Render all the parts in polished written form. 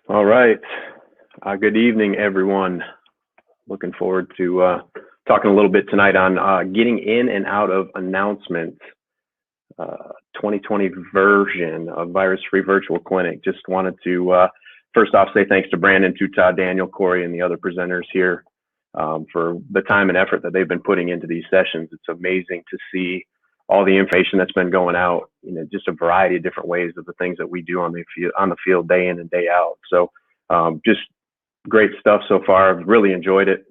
All right. Good evening, everyone. Looking forward to talking a little bit tonight on getting in and out of announcements, 2020 version of Virus Free Virtual Clinic. Just wanted to first off say thanks to Brandon, Tuta, Daniel, Corey, and the other presenters here for the time and effort that they've been putting into these sessions. It's amazing to see all the information that's been going out, just a variety of different ways of the things that we do on the field day in and day out. So just great stuff so far. I've really enjoyed it,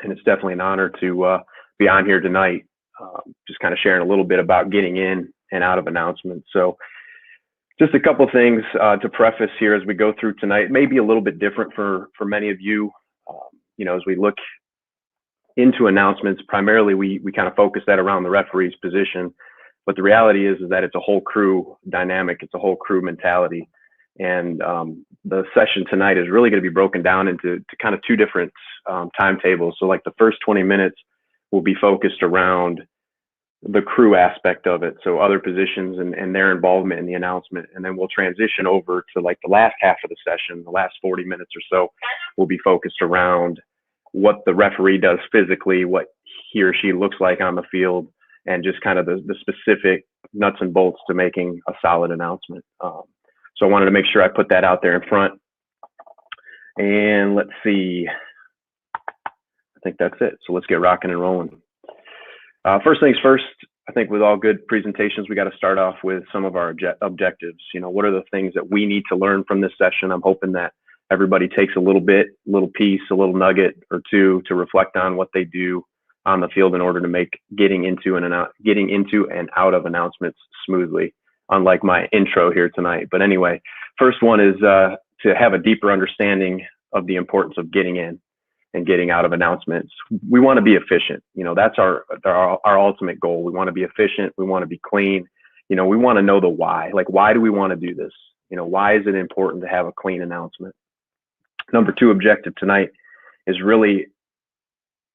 and it's definitely an honor to be on here tonight, just kind of sharing a little bit about getting in and out of announcements. So just a couple of things to preface here as we go through tonight. It may be a little bit different for many of you. As we look into announcements, primarily we kind of focus that around the referee's position, but the reality is that it's a whole crew dynamic. It's a whole crew mentality. And the session tonight is really going to be broken down into kind of two different timetables. So like the first 20 minutes will be focused around the crew aspect of it. So other positions and their involvement in the announcement. And then we'll transition over to like the last half of the session, the last 40 minutes or so will be focused around what the referee does physically, what he or she looks like on the field, and just kind of the specific nuts and bolts to making a solid announcement. So I wanted to make sure I put that out there in front. And let's see, I think that's it. So let's get rocking and rolling. First things first, I think with all good presentations, we got to start off with some of our objectives. What are the things that we need to learn from this session? I'm hoping that everybody takes a little piece, a little nugget or two to reflect on what they do on the field in order to make getting into and out of announcements smoothly, unlike my intro here tonight. But anyway, first one is to have a deeper understanding of the importance of getting in and getting out of announcements. We want to be efficient. That's our ultimate goal. We want to be efficient. We want to be clean. We want to know the why. Like, why do we want to do this? Why is it important to have a clean announcement? Number two objective tonight is really,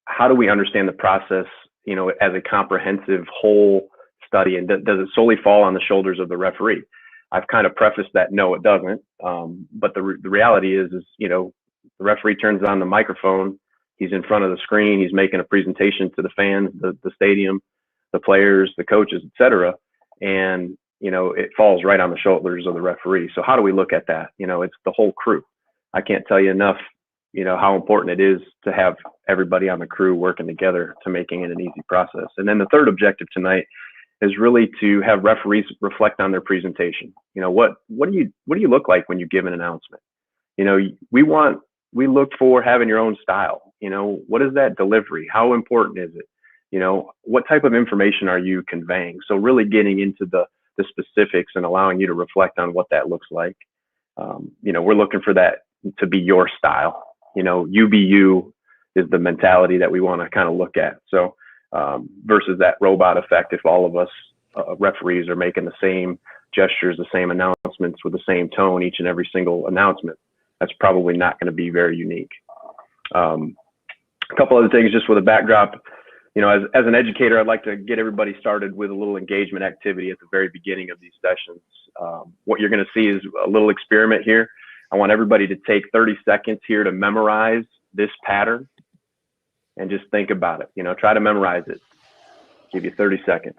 how do we understand the process, as a comprehensive whole study, and does it solely fall on the shoulders of the referee? I've kind of prefaced that no, it doesn't. But the reality is the referee turns on the microphone, he's in front of the screen, he's making a presentation to the fans, the stadium, the players, the coaches, etc. And it falls right on the shoulders of the referee. So how do we look at that? It's the whole crew. I can't tell you enough, how important it is to have everybody on the crew working together to making it an easy process. And then the third objective tonight is really to have referees reflect on their presentation. What do you look like when you give an announcement? We look for having your own style. What is that delivery? How important is it? What type of information are you conveying? So really getting into the specifics and allowing you to reflect on what that looks like. We're looking for that to be your style. You be you is the mentality that we want to kind of look at. So versus that robot effect, if all of us referees are making the same gestures, the same announcements with the same tone each and every single announcement, that's probably not going to be very unique. A couple other things just with a backdrop. As an educator, I'd like to get everybody started with a little engagement activity at the very beginning of these sessions. What you're going to see is a little experiment here. I want everybody to take 30 seconds here to memorize this pattern and just think about it. Try to memorize it. Give you 30 seconds.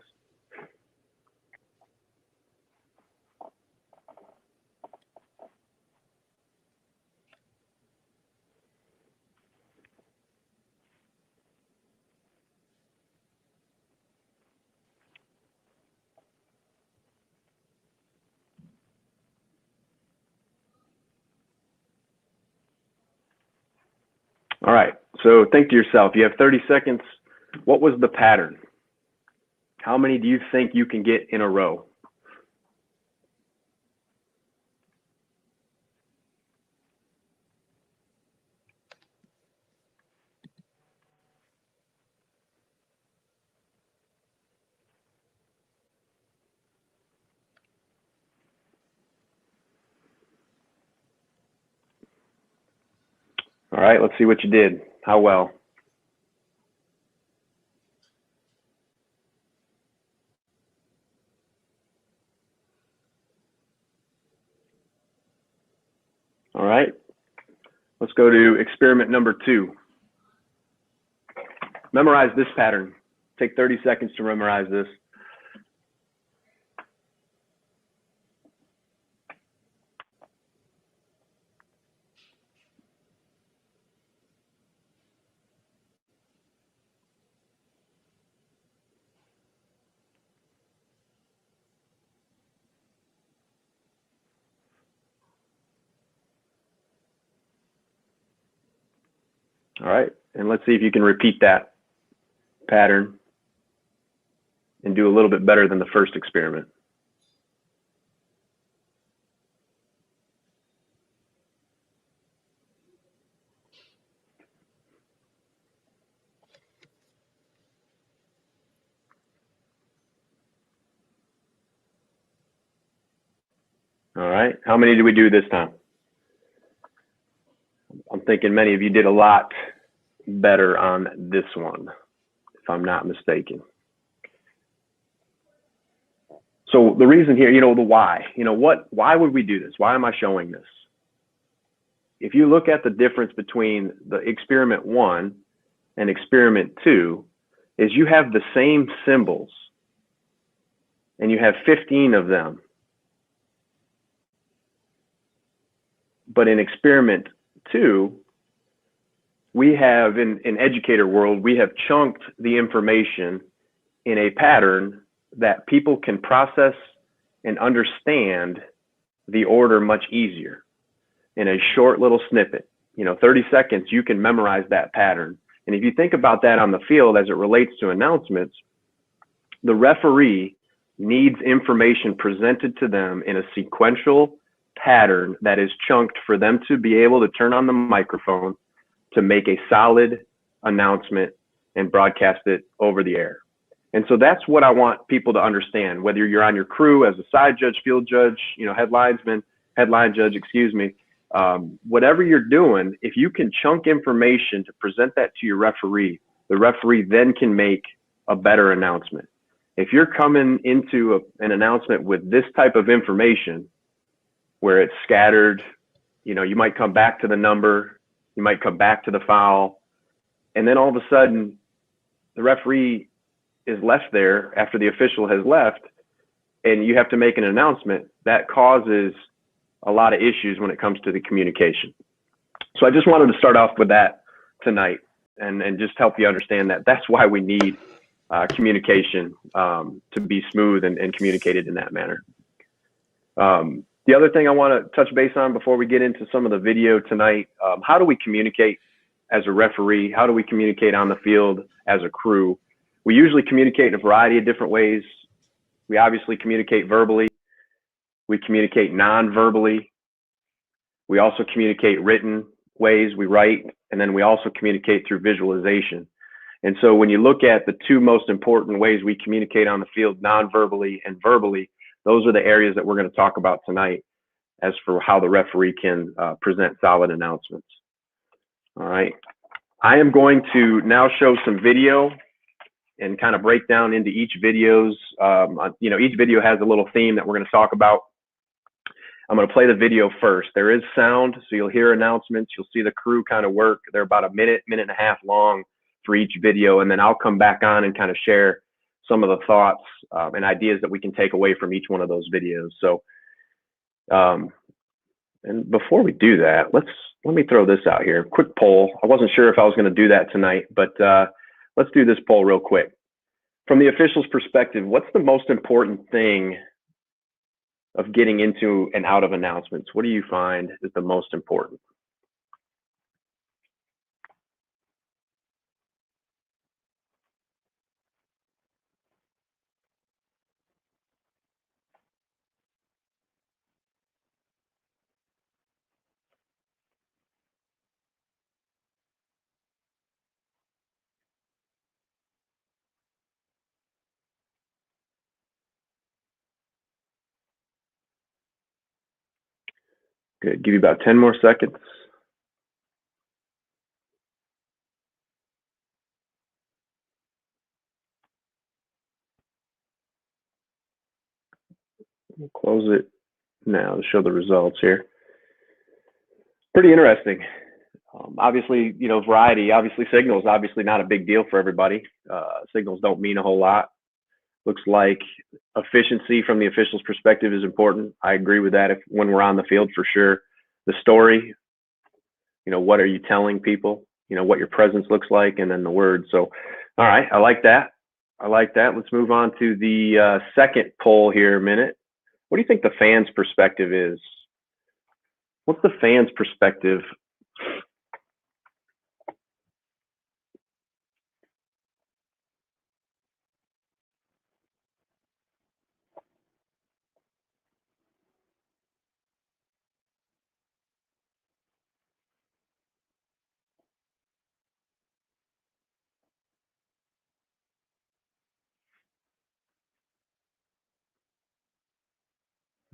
All right, so think to yourself, you have 30 seconds. What was the pattern? How many do you think you can get in a row? All right, let's see what you did. How well? All All right, let's go to experiment number 2. Memorize this pattern. Take 30 seconds to memorize this. All right, and let's see if you can repeat that pattern and do a little bit better than the first experiment. All right, how many did we do this time? I'm thinking many of you did a lot better on this one, if I'm not mistaken. So the reason here, the why, why would we do this? Why am I showing this? If you look at the difference between the experiment 1 and experiment 2, is you have the same symbols and you have 15 of them. But in experiment 2, we have, in educator world, we have chunked the information in a pattern that people can process and understand the order much easier in a short little snippet. 30 seconds, you can memorize that pattern. And if you think about that on the field as it relates to announcements, the referee needs information presented to them in a sequential pattern that is chunked for them to be able to turn on the microphone to make a solid announcement and broadcast it over the air. And so that's what I want people to understand, whether you're on your crew as a side judge, field judge, headline judge, whatever you're doing, if you can chunk information to present that to your referee, the referee then can make a better announcement. If you're coming into an announcement with this type of information where it's scattered, you might come back to the number, you might come back to the foul, and then all of a sudden the referee is left there after the official has left and you have to make an announcement. That causes a lot of issues when it comes to the communication. So I just wanted to start off with that tonight and just help you understand that that's why we need communication to be smooth and communicated in that manner. The other thing I want to touch base on before we get into some of the video tonight, how do we communicate as a referee? How do we communicate on the field as a crew? We usually communicate in a variety of different ways. We obviously communicate verbally. We communicate non-verbally. We also communicate written ways, we write, and then we also communicate through visualization. And so when you look at the two most important ways we communicate on the field, non-verbally and verbally, those are the areas that we're going to talk about tonight as for how the referee can present solid announcements. All right. I am going to now show some video and kind of break down into each videos. Each video has a little theme that we're going to talk about. I'm going to play the video first. There is sound, so you'll hear announcements. You'll see the crew kind of work. They're about a minute and a half long for each video, and then I'll come back on and kind of share some of the thoughts and ideas that we can take away from each one of those videos. So, and before we do that, let me throw this out here. Quick poll. I wasn't sure if I was going to do that tonight, but let's do this poll real quick. From the official's perspective, what's the most important thing of getting into and out of announcements? What do you find is the most important? Good. Give you about 10 more seconds. We'll close it now to show the results here. Pretty interesting. Obviously, variety. Obviously, signals. Obviously, not a big deal for everybody. Signals don't mean a whole lot. Looks like efficiency from the official's perspective is important. I agree with that. When we're on the field, for sure. The story. What are you telling people? What your presence looks like, and then the word. So, all right, I like that. Let's move on to the second poll here. What do you think the fans' perspective is? What's the fans' perspective?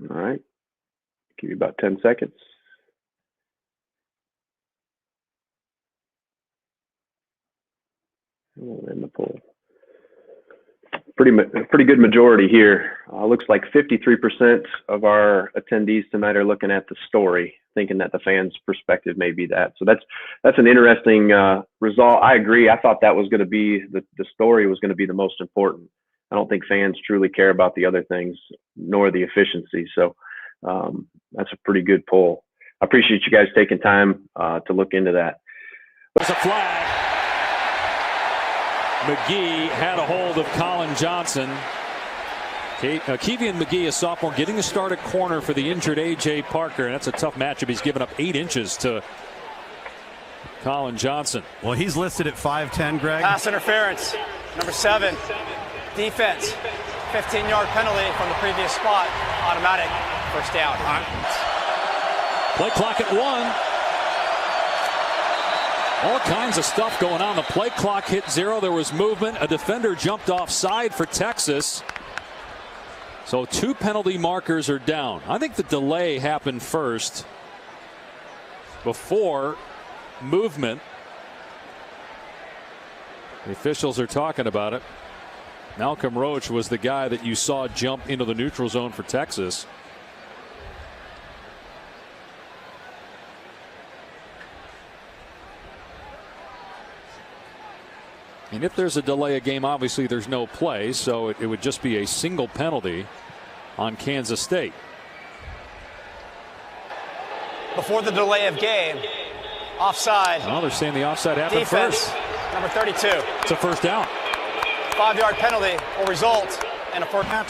All right, give you about 10 seconds. We'll end the poll. Pretty good majority here. Looks like 53% of our attendees tonight are looking at the story, thinking that the fans' perspective may be that. So that's an interesting result. I agree. I thought that was going to be the story was going to be the most important. I don't think fans truly care about the other things, nor the efficiency. So that's a pretty good poll. I appreciate you guys taking time to look into that. There's a flag. McGee had a hold of Colin Johnson. Keevan McGee, a sophomore, getting a start at corner for the injured A.J. Parker, and that's a tough matchup. He's given up 8 inches to Colin Johnson. Well, he's listed at 5'10", Greg. Pass interference, number 7. Defense, 15-yard penalty from the previous spot. Automatic first down. Play clock at 1. All kinds of stuff going on. The play clock hit 0. There was movement. A defender jumped offside for Texas. So 2 penalty markers are down. I think the delay happened first before movement. The officials are talking about it. Malcolm Roach was the guy that you saw jump into the neutral zone for Texas. And if there's a delay of game, obviously there's no play, so it would just be a single penalty on Kansas State. Before the delay of game, offside. Oh, they're saying the offside happened Defense, first. number 32. It's a first down. 5-yard penalty will result in a first down.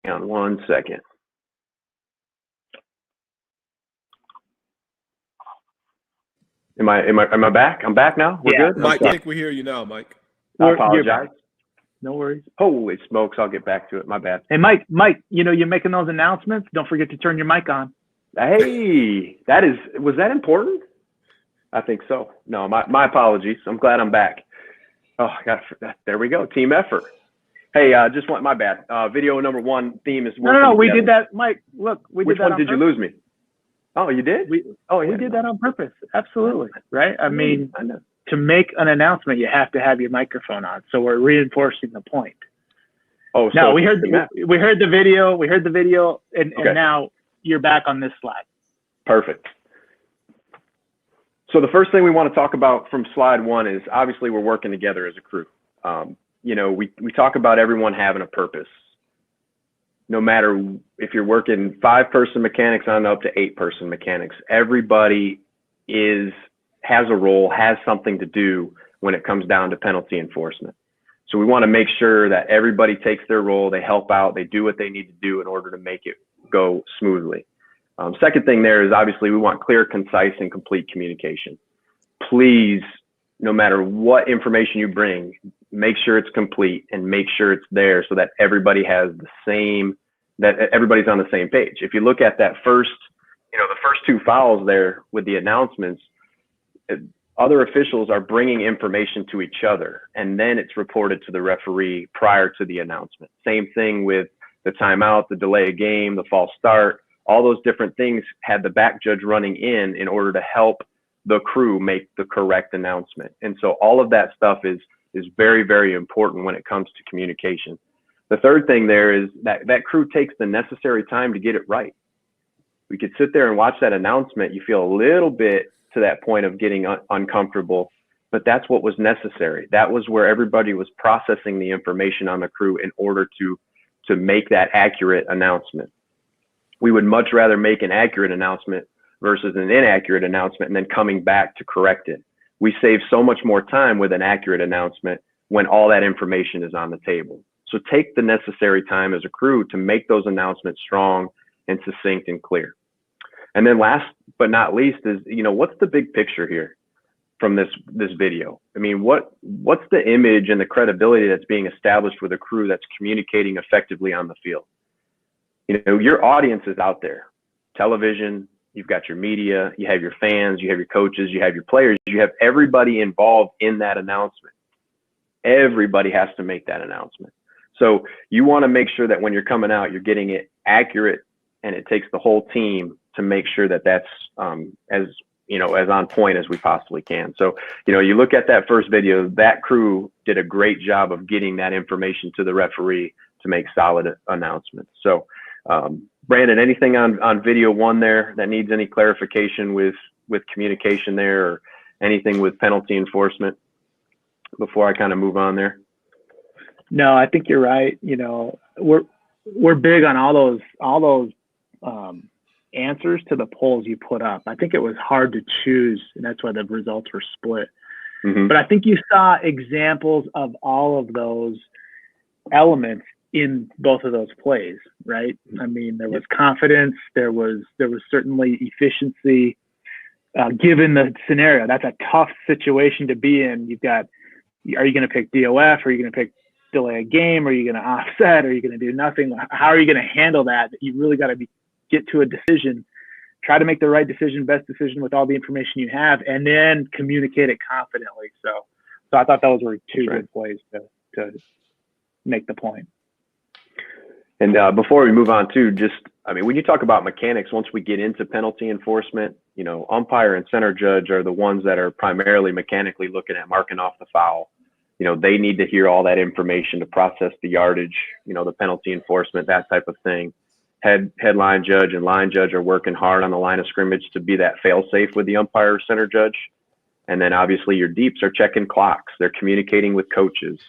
On 1 second. Am I back? I'm back now. We're good. Mike, I think we hear you now, Mike. I apologize. No worries. Holy smokes! I'll get back to it. My bad. Hey, Mike, you're making those announcements. Don't forget to turn your mic on. Hey, was that important? I think so. No, my apologies. I'm glad I'm back. Oh, there we go. Team effort. Hey, my bad. Video number 1 theme is working. No, we did that, Mike. Look, we Which did that. one did you lose me? Oh, you did? We did that on purpose. Absolutely. Right? I mean, I know. To make an announcement, you have to have your microphone on. So we're reinforcing the point. Oh, no, so we heard the video, and now you're back on this slide. Perfect. So the first thing we want to talk about from slide 1 is obviously we're working together as a crew. We talk about everyone having a purpose. no matter if you're working 5-person mechanics on up to 8-person mechanics, everybody has a role, has something to do when it comes down to penalty enforcement. So we want to make sure that everybody takes their role, they help out, they do what they need to do in order to make it go smoothly. Second thing there is obviously we want clear, concise, and complete communication. Please, no matter what information you bring, make sure it's complete and make sure it's there so that everybody has that everybody's on the same page. If you look at that first, the first 2 fouls there with the announcements, other officials are bringing information to each other, and then it's reported to the referee prior to the announcement. Same thing with the timeout, the delay of game, the false start. All those different things had the back judge running in order to help the crew make the correct announcement. And so all of that stuff is very, very important when it comes to communication. The third thing there is that crew takes the necessary time to get it right. We could sit there and watch that announcement. You feel a little bit to that point of getting uncomfortable, but that's what was necessary. That was where everybody was processing the information on the crew in order to make that accurate announcement. We would much rather make an accurate announcement versus an inaccurate announcement and then coming back to correct it. We save so much more time with an accurate announcement when all that information is on the table. So take the necessary time as a crew to make those announcements strong and succinct and clear. And then last but not least is, what's the big picture here from this video? I mean, what's the image and the credibility that's being established with a crew that's communicating effectively on the field? Your audience is out there. Television, you've got your media, you have your fans, you have your coaches, you have your players, you have everybody involved in that announcement. Everybody has to make that announcement. So you want to make sure that when you're coming out, you're getting it accurate, and it takes the whole team to make sure that that's as on point as we possibly can. So, you look at that first video, that crew did a great job of getting that information to the referee to make solid announcements. So, Brandon, anything on video 1 there that needs any clarification with communication there, or anything with penalty enforcement before I kind of move on there? No, I think you're right. We're big on all those answers to the polls you put up. I think it was hard to choose, and that's why the results were split. Mm-hmm. But I think you saw examples of all of those elements in both of those plays, right? I mean, there was confidence, there was certainly efficiency, given the scenario. That's a tough situation to be in. Are you going to pick DOF? Are you going to pick delay a game? Are you going to offset? Are you going to do nothing? How are you going to handle that? You really got to get to a decision, try to make the right decision, best decision with all the information you have, and then communicate it confidently. So I thought those were two good plays to make the point. And before we move on too, when you talk about mechanics, once we get into penalty enforcement, umpire and center judge are the ones that are primarily mechanically looking at marking off the foul. They need to hear all that information to process the yardage, the penalty enforcement, that type of thing. Headline judge and line judge are working hard on the line of scrimmage to be that fail-safe with the umpire or center judge. And then obviously your deeps are checking clocks. They're communicating with coaches.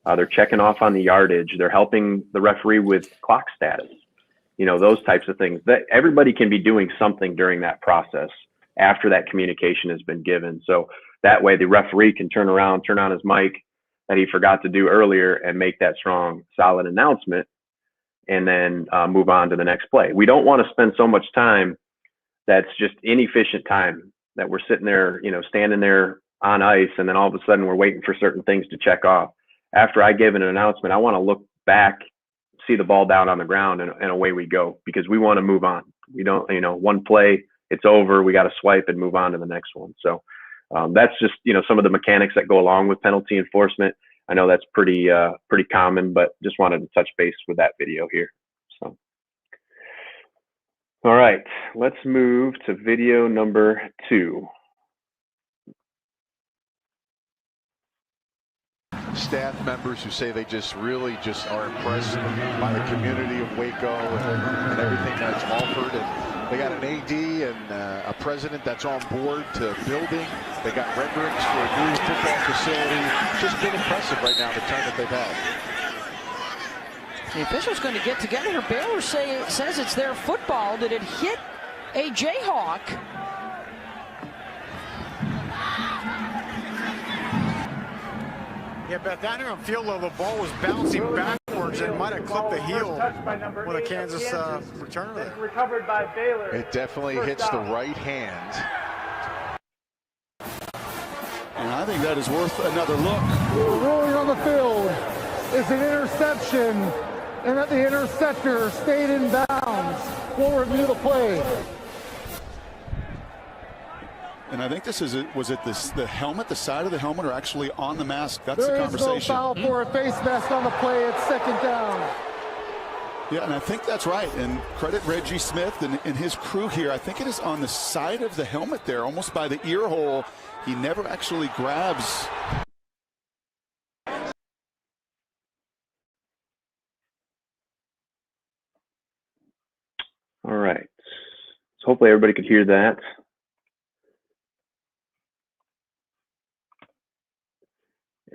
They're checking off on the yardage. They're helping the referee with clock status. Those types of things. That everybody can be doing something during that process after that communication has been given. So that way the referee can turn around, turn on his mic that he forgot to do earlier and make that strong, solid announcement, and then move on to the next play. We don't want to spend so much time that's just inefficient time, that we're sitting there, standing there on ice, and then all of a sudden we're waiting for certain things to check off. After I give an announcement, I want to look back, see the ball down on the ground, and away we go, because we want to move on. We don't, one play, it's over. We got to swipe and move on to the next one. So that's just, some of the mechanics that go along with penalty enforcement. I know that's pretty common, but just wanted to touch base with that video here. So, all right, let's move to video number 2. Staff members who say they really are impressed by the community of Waco and everything that's offered. And they got an AD and a president that's on board to building. They got renderings for a new football facility. Just been impressive right now, the time that they've had. The official's going to get together. Baylor says it's their football. Did it hit a Jayhawk? Yeah, Beth, down here on field level, the ball was bouncing backwards and might have clipped the heel with a Kansas returner there. Recovered by Baylor. It definitely hits the right hand. And I think that is worth another look. The ruling on the field is an interception, and that the interceptor stayed in bounds. We'll review the play. And I think this is was it the helmet, the side of the helmet, or actually on the mask? That's There the is no conversation. foul for a face mask on the play. It's second down. Yeah, and I think that's right. And credit Reggie Smith and his crew here. I think it is on the side of the helmet there, almost by the ear hole. He never actually grabs. All right. So hopefully everybody could hear that.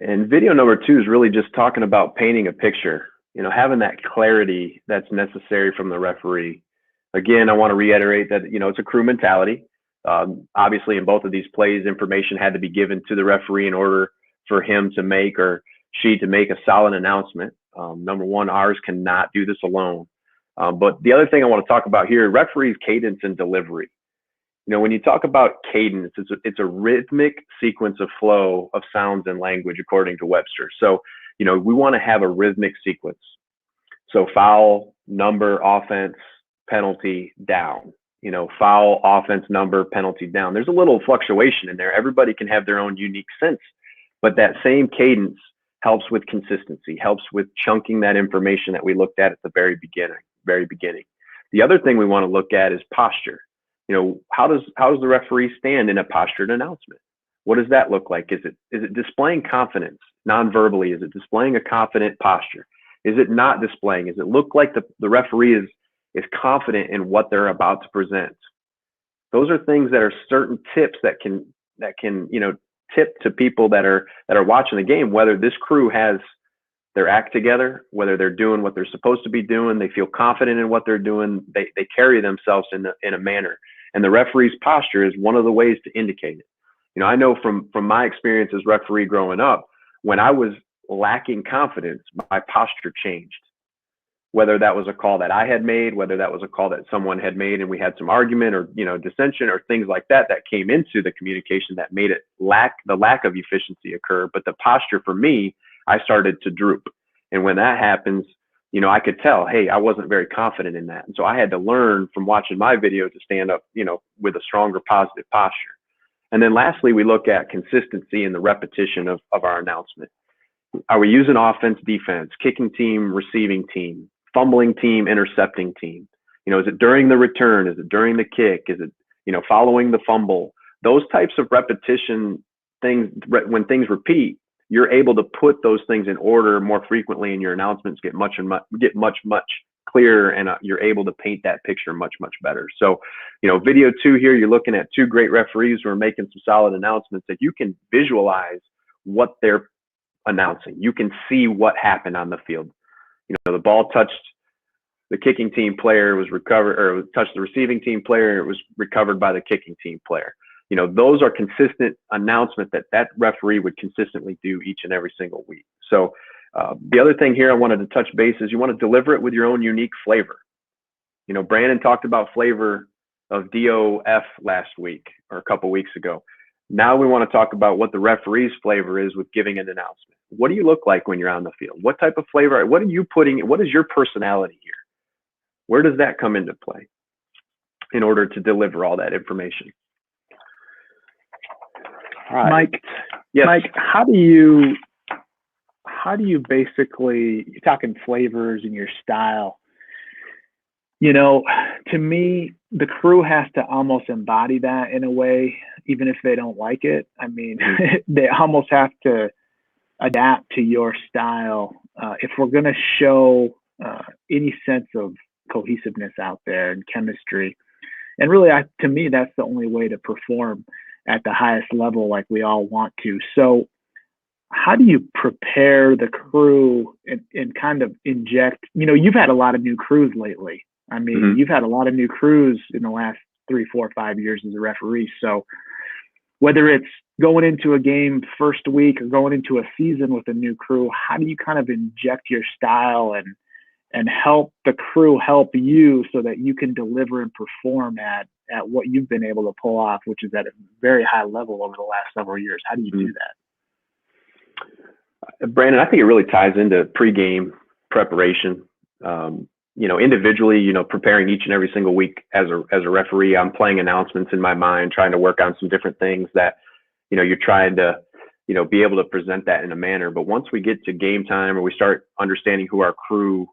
And video number 2 is really just talking about painting a picture, having that clarity that's necessary from the referee. Again, I want to reiterate that, it's a crew mentality. Obviously, in both of these plays, information had to be given to the referee in order for him to make or she to make a solid announcement. Number one, ours cannot do this alone. But the other thing I want to talk about here, referees' cadence and delivery. When you talk about cadence, it's a rhythmic sequence of flow of sounds and language, according to Webster. So, we want to have a rhythmic sequence. So foul, number, offense, penalty, down. Foul, offense, number, penalty, down. There's a little fluctuation in there. Everybody can have their own unique sense, but that same cadence helps with consistency, helps with chunking that information that we looked at the very beginning. The other thing we want to look at is posture. How does the referee stand in a postured announcement? What does that look like? Is it displaying confidence non-verbally? Is it displaying a confident posture? Is it not displaying? Does it look like the referee is confident in what they're about to present? Those are things that are certain tips that can tip to people that are watching the game, whether this crew has their act together, whether they're doing what they're supposed to be doing, they feel confident in what they're doing, they carry themselves in a manner. And the referee's posture is one of the ways to indicate it. I know from my experience as referee growing up, when I was lacking confidence, my posture changed. Whether that was a call that I had made, whether that was a call that someone had made and we had some argument or, dissension or things like that came into the communication that made the lack of efficiency occur. But the posture for me, I started to droop. And when that happens, I could tell, hey, I wasn't very confident in that. And so I had to learn from watching my video to stand up, with a stronger positive posture. And then lastly, we look at consistency in the repetition of our announcement. Are we using offense, defense, kicking team, receiving team, fumbling team, intercepting team? Is it during the return? Is it during the kick? Is it, following the fumble? Those types of repetition things, when things repeat, you're able to put those things in order more frequently, and your announcements get much clearer, and you're able to paint that picture much better. So, video 2 here, you're looking at 2 great referees who are making some solid announcements that you can visualize what they're announcing. You can see what happened on the field. The ball touched the kicking team player, was recovered, or touched the receiving team player, it was recovered by the kicking team player. Those are consistent announcements that referee would consistently do each and every single week. So the other thing here I wanted to touch base is you want to deliver it with your own unique flavor. Brandon talked about flavor of DOF last week or a couple weeks ago. Now we want to talk about what the referee's flavor is with giving an announcement. What do you look like when you're on the field? What type of flavor? What are you putting? What is your personality here? Where does that come into play in order to deliver all that information? All right. Mike, yes. Mike, how do you basically, you're talking flavors and your style, to me, the crew has to almost embody that in a way, even if they don't like it. I mean, they almost have to adapt to your style. If we're going to show any sense of cohesiveness out there and chemistry, and really, to me, that's the only way to perform at the highest level like we all want to. So how do you prepare the crew and kind of inject, you've had a lot of new crews lately. I mean, you've had a lot of new crews in the last 3, 4, 5 years as a referee. So whether it's going into a game first week or going into a season with a new crew, how do you kind of inject your style and help the crew help you so that you can deliver and perform at what you've been able to pull off, which is at a very high level over the last several years? How do you do that? Brandon, I think it really ties into pregame preparation. Individually, preparing each and every single week as a referee, I'm playing announcements in my mind, trying to work on some different things that, you're trying to, be able to present that in a manner. But once we get to game time or we start understanding who our crew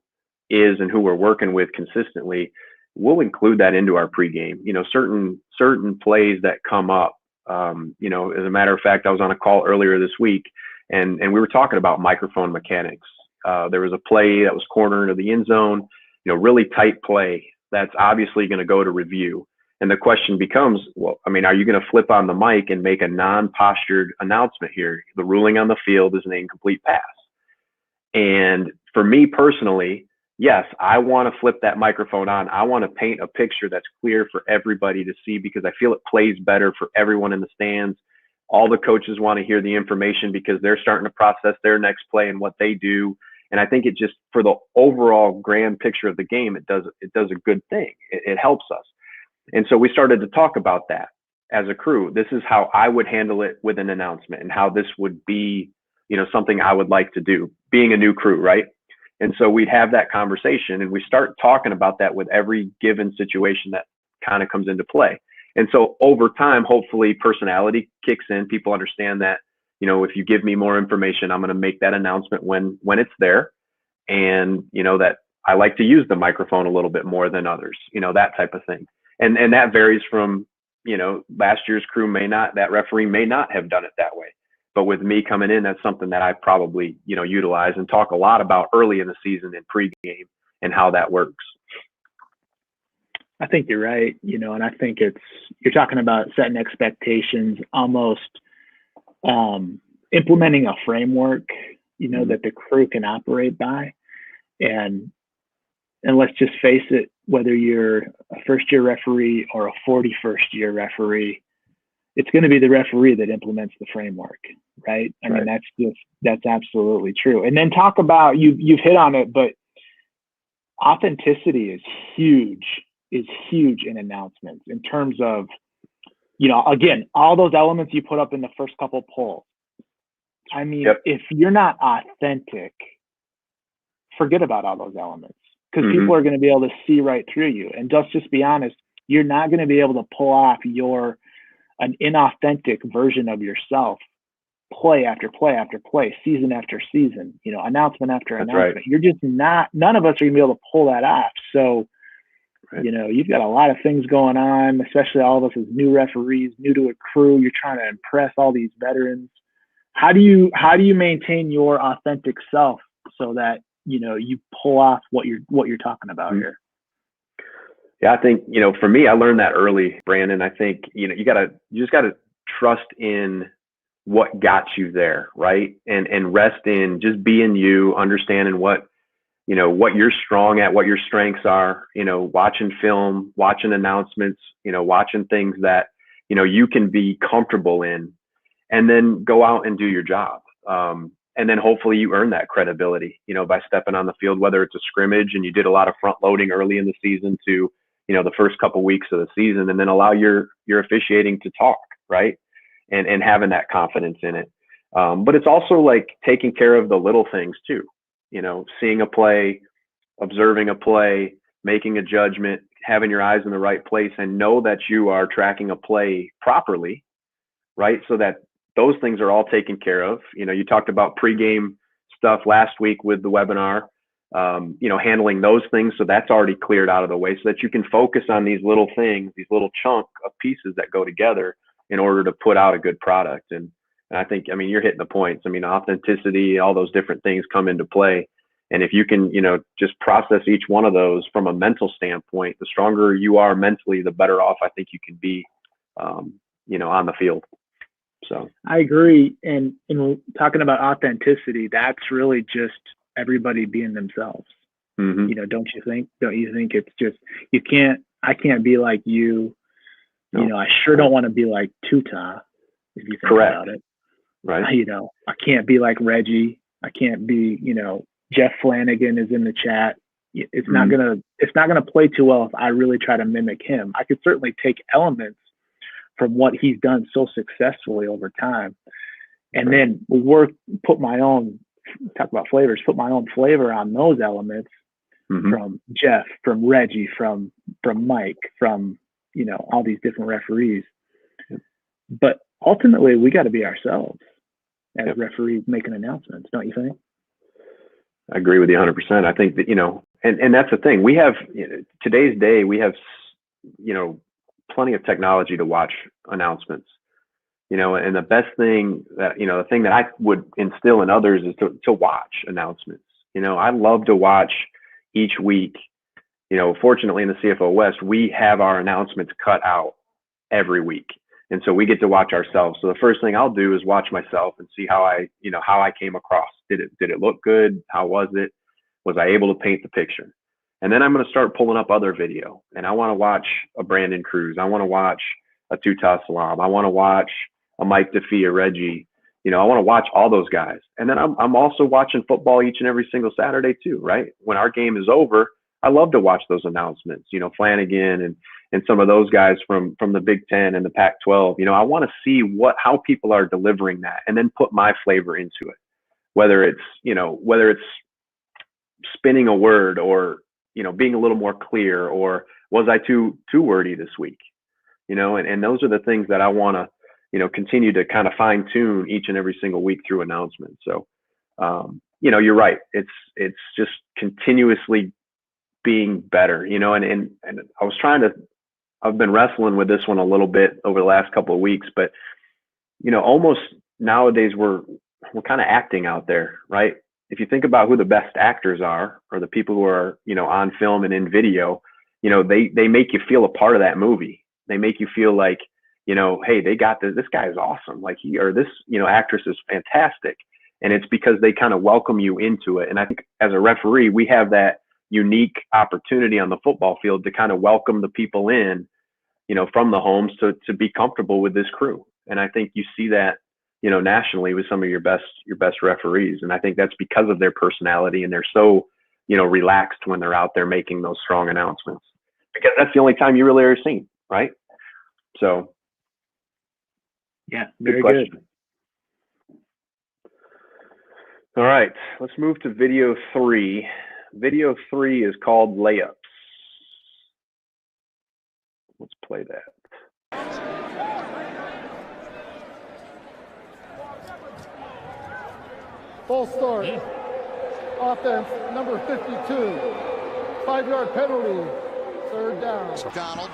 is and who we're working with consistently, we'll include that into our pregame. Certain plays that come up. As a matter of fact, I was on a call earlier this week, and we were talking about microphone mechanics. There was a play that was corner into the end zone, really tight play that's obviously going to go to review. And the question becomes, are you going to flip on the mic and make a non-postured announcement here? The ruling on the field is an incomplete pass. And for me personally, yes, I want to flip that microphone on. I want to paint a picture that's clear for everybody to see because I feel it plays better for everyone in the stands. All the coaches want to hear the information because they're starting to process their next play and what they do. And I think it just, for the overall grand picture of the game, it does a good thing. It helps us. And so we started to talk about that as a crew. This is how I would handle it with an announcement and how this would be, something I would like to do, being a new crew, right? And so we'd have that conversation and we start talking about that with every given situation that kind of comes into play. And so over time, hopefully personality kicks in. People understand that, if you give me more information, I'm going to make that announcement when it's there. And, that I like to use the microphone a little bit more than others, that type of thing. And that varies from, last year's crew that referee may not have done it that way. But with me coming in, that's something that I probably, utilize and talk a lot about early in the season and pregame and how that works. I think you're right, and I think you're talking about setting expectations, almost implementing a framework, that the crew can operate by. And let's just face it, whether you're a first-year referee or a 41st-year referee, it's going to be the referee that implements the framework, right? I mean, that's absolutely true. And then talk about, you've hit on it, but authenticity is huge in announcements in terms of, again, all those elements you put up in the first couple polls. I mean, if you're not authentic, forget about all those elements because people are going to be able to see right through you. And just be honest, you're not going to be able to pull off an inauthentic version of yourself play after play after play, season after season, announcement after announcement. Right. You're just none of us are going to be able to pull that off. So, you've got a lot of things going on, especially all of us as new referees, new to a crew. You're trying to impress all these veterans. How do you maintain your authentic self so that, you pull off what you're talking about here? Yeah, I think, for me, I learned that early, Brandon. I think, you just got to trust in what got you there, right? And rest in just being you, understanding what you're strong at, what your strengths are, watching film, watching announcements, watching things that, you can be comfortable in, and then go out and do your job. And then hopefully you earn that credibility, by stepping on the field, whether it's a scrimmage and you did a lot of front loading early in the season to, the first couple weeks of the season, and then allow your officiating to talk, right? And having that confidence in it. But it's also like taking care of the little things too, seeing a play, observing a play, making a judgment, having your eyes in the right place, and know that you are tracking a play properly, right? So that those things are all taken care of. You talked about pregame stuff last week with the webinar, handling those things. So that's already cleared out of the way so that you can focus on these little things, these little chunk of pieces that go together in order to put out a good product. And I think, you're hitting the points. Authenticity, all those different things come into play. And if you can, just process each one of those from a mental standpoint, the stronger you are mentally, the better off I think you can be, on the field. So I agree. And in talking about authenticity, that's really just everybody being themselves. mm-hmm. You know, don't you think? Don't you think it's just I can't be like you. No. You know, I sure don't want to be like Tuta, if you think Correct. about it. Right. You know, I can't be like Reggie. I can't be, you know, Jeff Flanagan is in the chat. It's not gonna play too well if I really try to mimic him. I could certainly take elements from what he's done so successfully over time, and then put my own flavor on those elements from Jeff, from Reggie, from Mike, from, you know, all these different referees. But ultimately, we got to be ourselves as referees making announcements, don't you think? I agree with you 100%. I think that, you know, and that's the thing. We have, you know, today's day, we have, you know, plenty of technology to watch announcements, you know, and the best thing that, you know, the thing that I would instill in others is to watch announcements. You know, I love to watch each week. You know, fortunately in the CFL West, we have our announcements cut out every week. And so we get to watch ourselves. So the first thing I'll do is watch myself and see how I came across. Did it look good? How was it? Was I able to paint the picture? And then I'm going to start pulling up other video. And I want to watch a Brandon Cruz. I want to watch a Tuta Salam. I want to watch a Mike Defee, a Reggie. You know, I want to watch all those guys. And then I'm also watching football each and every single Saturday too, right? When our game is over, I love to watch those announcements, you know, Flanagan and some of those guys from the Big Ten and the Pac-12. You know, I want to see how people are delivering that and then put my flavor into it. Whether it's spinning a word or, you know, being a little more clear, or was I too wordy this week? You know, and those are the things that I want to, you know, continue to kind of fine tune each and every single week through announcements. So, you know, you're right. It's just continuously being better, you know, and I've been wrestling with this one a little bit over the last couple of weeks, but, you know, almost nowadays we're kind of acting out there, right? If you think about who the best actors are, or the people who are, you know, on film and in video, you know, they make you feel a part of that movie. They make you feel like, you know, hey, they got this guy is awesome. Like this, you know, actress is fantastic. And it's because they kind of welcome you into it. And I think as a referee, we have that unique opportunity on the football field to kind of welcome the people in, you know, from the homes to be comfortable with this crew. And I think you see that, you know, nationally with some of your best referees. And I think that's because of their personality, and they're so, you know, relaxed when they're out there making those strong announcements, because that's the only time you really are seen, right? So yeah, very good. All right, let's move to video 3. Video 3 is called Layups. Let's play that. False start. Offense, number 52. 5-yard penalty. Third down. Donald.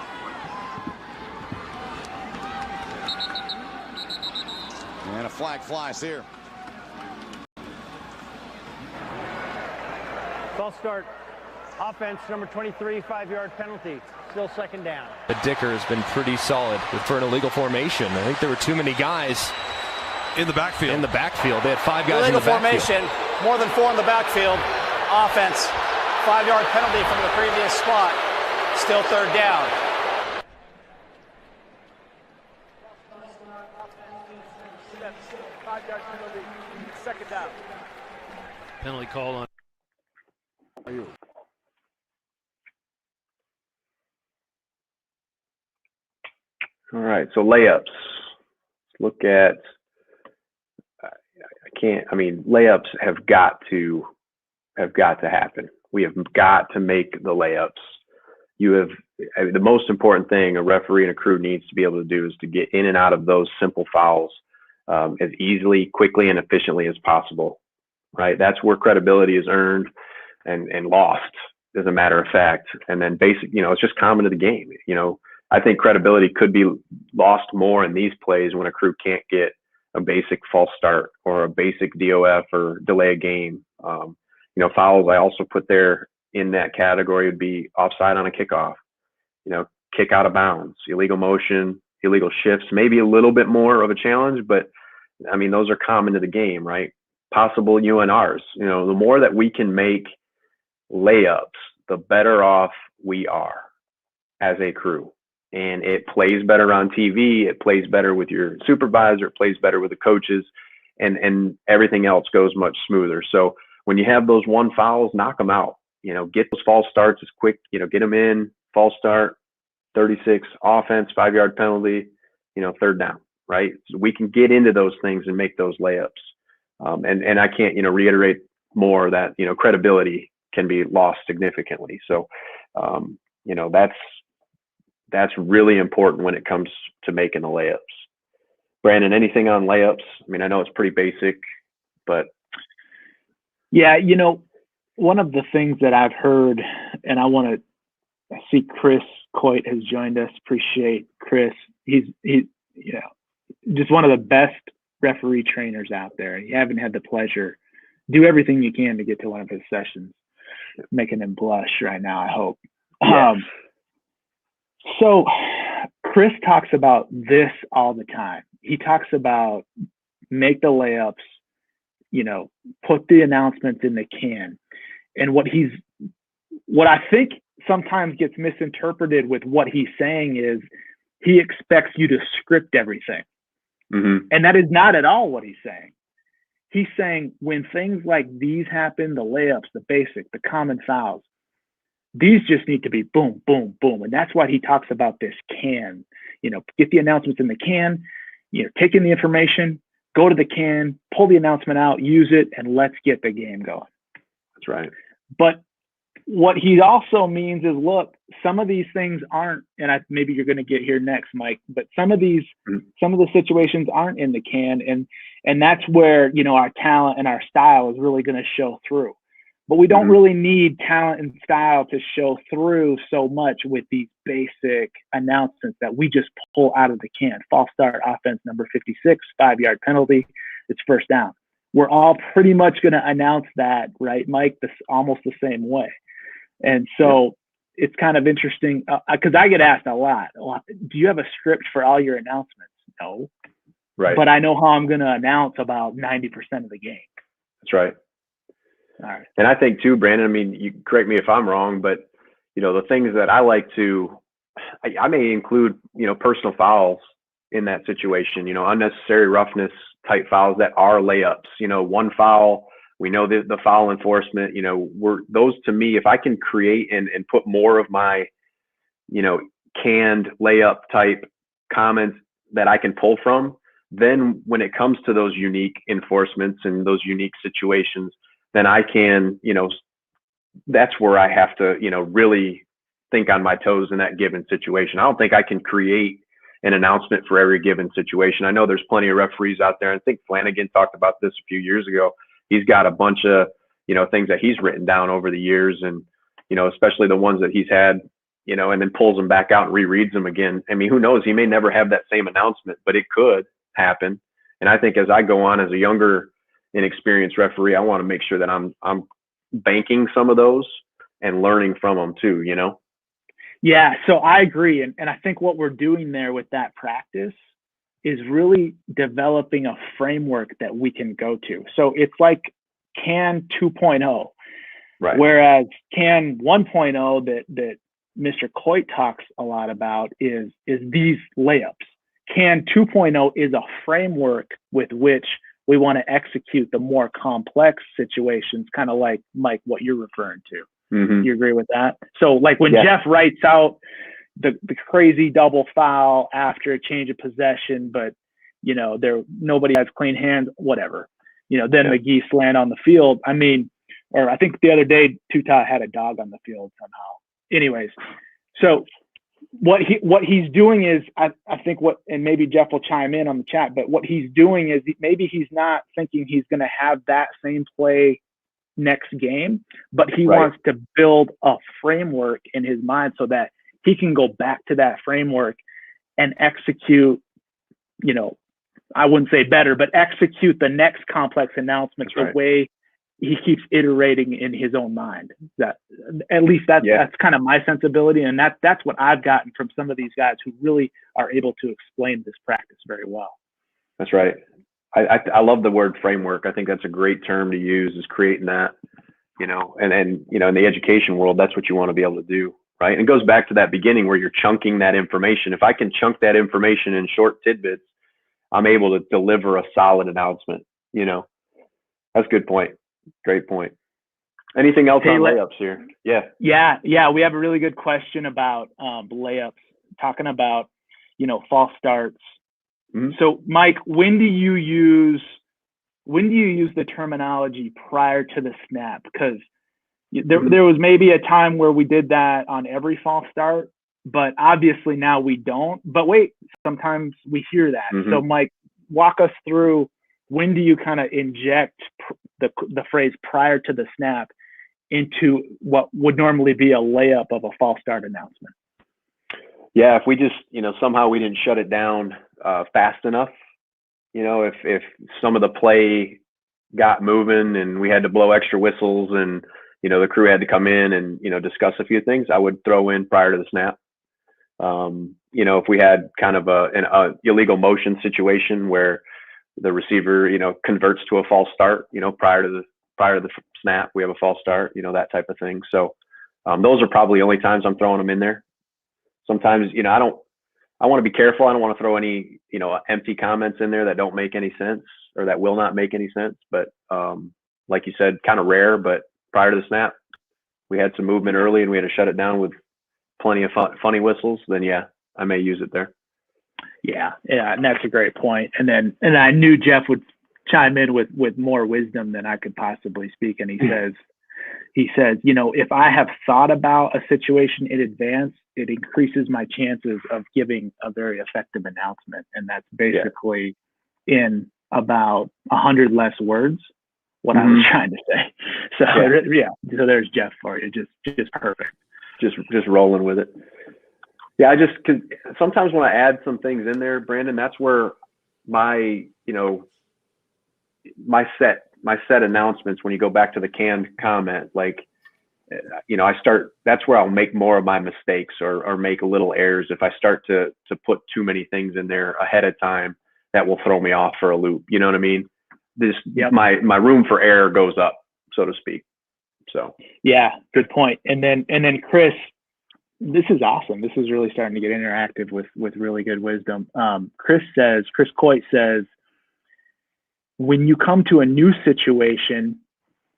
And a flag flies here. False start. Offense, number 23, 5-yard penalty. Still second down. Dicker has been pretty solid for an illegal formation. I think there were too many guys in the backfield. They had 5 guys illegal in the backfield. formation, more than 4 in the backfield. Offense, 5-yard penalty from the previous spot. Still third down. Second down. Penalty call on. All right, so layups. Let's look at. Layups have got to happen. We have got to make the layups. The most important thing a referee and a crew needs to be able to do is to get in and out of those simple fouls as easily, quickly, and efficiently as possible. Right, that's where credibility is earned and lost, as a matter of fact. And then it's just common to the game. You know, I think credibility could be lost more in these plays when a crew can't get a basic false start or a basic DOF or delay a game. Fouls I also put there in that category would be offside on a kickoff, kick out of bounds, illegal motion, illegal shifts, maybe a little bit more of a challenge, but I mean, those are common to the game, right? Possible UNRs. You know, the more that we can make layups, the better off we are as a crew. And it plays better on TV. It plays better with your supervisor. It plays better with the coaches, and everything else goes much smoother. So when you have those one fouls, knock them out. You know, get those false starts as quick. You know, get them in. False start, 36 offense, 5-yard penalty. You know, third down. Right. So we can get into those things and make those layups. And I can't, you know, reiterate more that, you know, credibility can be lost significantly. So, you know, that's really important when it comes to making the layups. Brandon, anything on layups? I mean, I know it's pretty basic, but. Yeah, you know, one of the things that I've heard, and I see Chris Coit has joined us. Appreciate Chris. He's you know, just one of the best referee trainers out there. You haven't had the pleasure. Do everything you can to get to one of his sessions, making him blush right now, I hope. Yes. So Chris talks about this all the time. He talks about make the layups, you know, put the announcements in the can. And what I think sometimes gets misinterpreted with what he's saying is he expects you to script everything. Mm-hmm. And that is not at all what he's saying. He's saying when things like these happen, the layups, the basic, the common fouls, these just need to be boom, boom, boom. And that's why he talks about this can, you know, get the announcements in the can, you know, take in the information, go to the can, pull the announcement out, use it, and let's get the game going. That's right. But what he also means is, look, some of these things aren't, and maybe you're going to get here next, Mike, but some of the situations aren't in the can. And that's where, you know, our talent and our style is really going to show through. But we don't really need talent and style to show through so much with these basic announcements that we just pull out of the can. False start, offense number 56, 5-yard penalty, it's first down. We're all pretty much going to announce that, right, Mike, almost the same way. And so it's kind of interesting because I get asked a lot, do you have a script for all your announcements? No. Right. But I know how I'm going to announce about 90% of the game. That's right. All right. And I think too, Brandon, I mean, you correct me if I'm wrong, but, you know, the things that I like to, I may include, you know, personal fouls in that situation, you know, unnecessary roughness type fouls that are layups, you know, one foul. We know the foul enforcement, you know, those to me, if I can create and put more of my, you know, canned layup type comments that I can pull from, then when it comes to those unique enforcements and those unique situations, then I can, you know, that's where I have to, you know, really think on my toes in that given situation. I don't think I can create an announcement for every given situation. I know there's plenty of referees out there. And I think Flanagan talked about this a few years ago. He's got a bunch of, you know, things that he's written down over the years, and, you know, especially the ones that he's had, you know, and then pulls them back out and rereads them again. I mean, who knows? He may never have that same announcement, but it could happen. And I think as I go on as a younger, inexperienced referee, I want to make sure that I'm banking some of those and learning from them too, you know? Yeah, so I agree. And I think what we're doing there with that practice is really developing a framework that we can go to. So it's like CAN 2.0, right? Whereas CAN 1.0 that Mr. Coit talks a lot about is these layups. CAN 2.0 is a framework with which we want to execute the more complex situations, kind of like, Mike, what you're referring to. Mm-hmm. You agree with that? So like when Jeff writes out the crazy double foul after a change of possession, but, you know, nobody has clean hands, whatever. You know, then McGee slant on the field. I mean, or I think the other day, Tuta had a dog on the field somehow. Anyways, so what he's doing is, I think and maybe Jeff will chime in on the chat, but what he's doing is maybe he's not thinking he's going to have that same play next game, but he wants to build a framework in his mind so that he can go back to that framework and execute, you know, I wouldn't say better, but execute the next complex announcement the way he keeps iterating in his own mind. That at least that's kind of my sensibility, and that's what I've gotten from some of these guys who really are able to explain this practice very well. That's right. I love the word framework. I think that's a great term to use, is creating that, and in the education world, that's what you want to be able to do, right? And it goes back to that beginning where you're chunking that information. If I can chunk that information in short tidbits, I'm able to deliver a solid announcement. That's a good point. Great point. Anything else on layups here? Yeah. We have a really good question about layups, talking about, false starts. Mm-hmm. So, Mike, when do you use the terminology prior to the snap? Because there was maybe a time where we did that on every false start, but obviously now we don't. But wait, sometimes we hear that. Mm-hmm. So, Mike, walk us through, when do you kind of inject the phrase prior to the snap into what would normally be a layup of a false start announcement? Yeah, if we just, somehow we didn't shut it down fast enough, if some of the play got moving and we had to blow extra whistles and, the crew had to come in and, discuss a few things, I would throw in prior to the snap. If we had kind of an illegal motion situation where the receiver, converts to a false start, prior to the snap, we have a false start, that type of thing. So those are probably the only times I'm throwing them in there. Sometimes, I want to be careful. I don't want to throw any, empty comments in there that don't make any sense or that will not make any sense. But like you said, kind of rare, but prior to the snap, we had some movement early and we had to shut it down with plenty of funny whistles. Then I may use it there. Yeah, and that's a great point. And I knew Jeff would chime in with more wisdom than I could possibly speak. And he says, if I have thought about a situation in advance, it increases my chances of giving a very effective announcement. And that's basically in about 100 less words what I was trying to say. So so there's Jeff for you. Just perfect. Just rolling with it. Yeah, cause sometimes when I add some things in there, Brandon, that's where my set announcements, when you go back to the canned comment, that's where I'll make more of my mistakes or make little errors. If I start to put too many things in there ahead of time, that will throw me off for a loop. You know what I mean? My room for error goes up, so to speak. So yeah, good point. And then Chris, this is awesome. This is really starting to get interactive with really good wisdom. Chris Coit says, when you come to a new situation,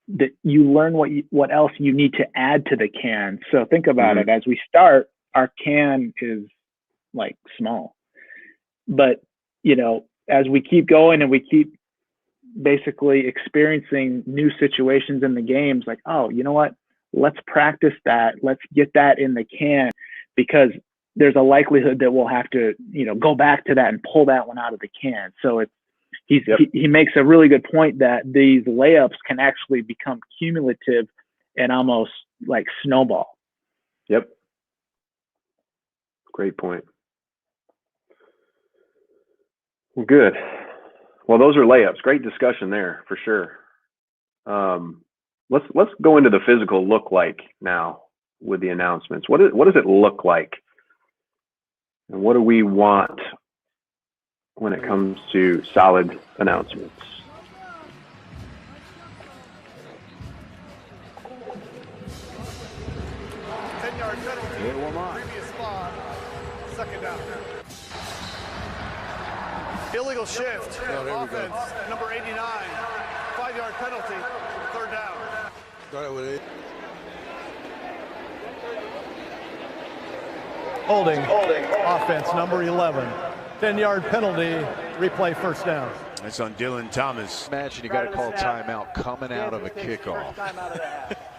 that you learn what else you need to add to the can. So think about it. As we start, our can is like small, but as we keep going and we keep basically experiencing new situations in the games, like, oh, you know what? Let's practice that. Let's get that in the can, because there's a likelihood that we'll have to, go back to that and pull that one out of the can. So he makes a really good point that these layups can actually become cumulative and almost like snowball. Yep. Great point. Well, good. Well, those are layups. Great discussion there for sure. Let's go into the physical look like now with the announcements. What does it look like? And what do we want when it comes to solid announcements? Illegal shift. Offense, number 89. 5-yard penalty. Third down. Holding. Offense, number 11. 10-yard penalty. Replay first down. That's on Dylan Thomas. Imagine you got to call timeout coming out of a kickoff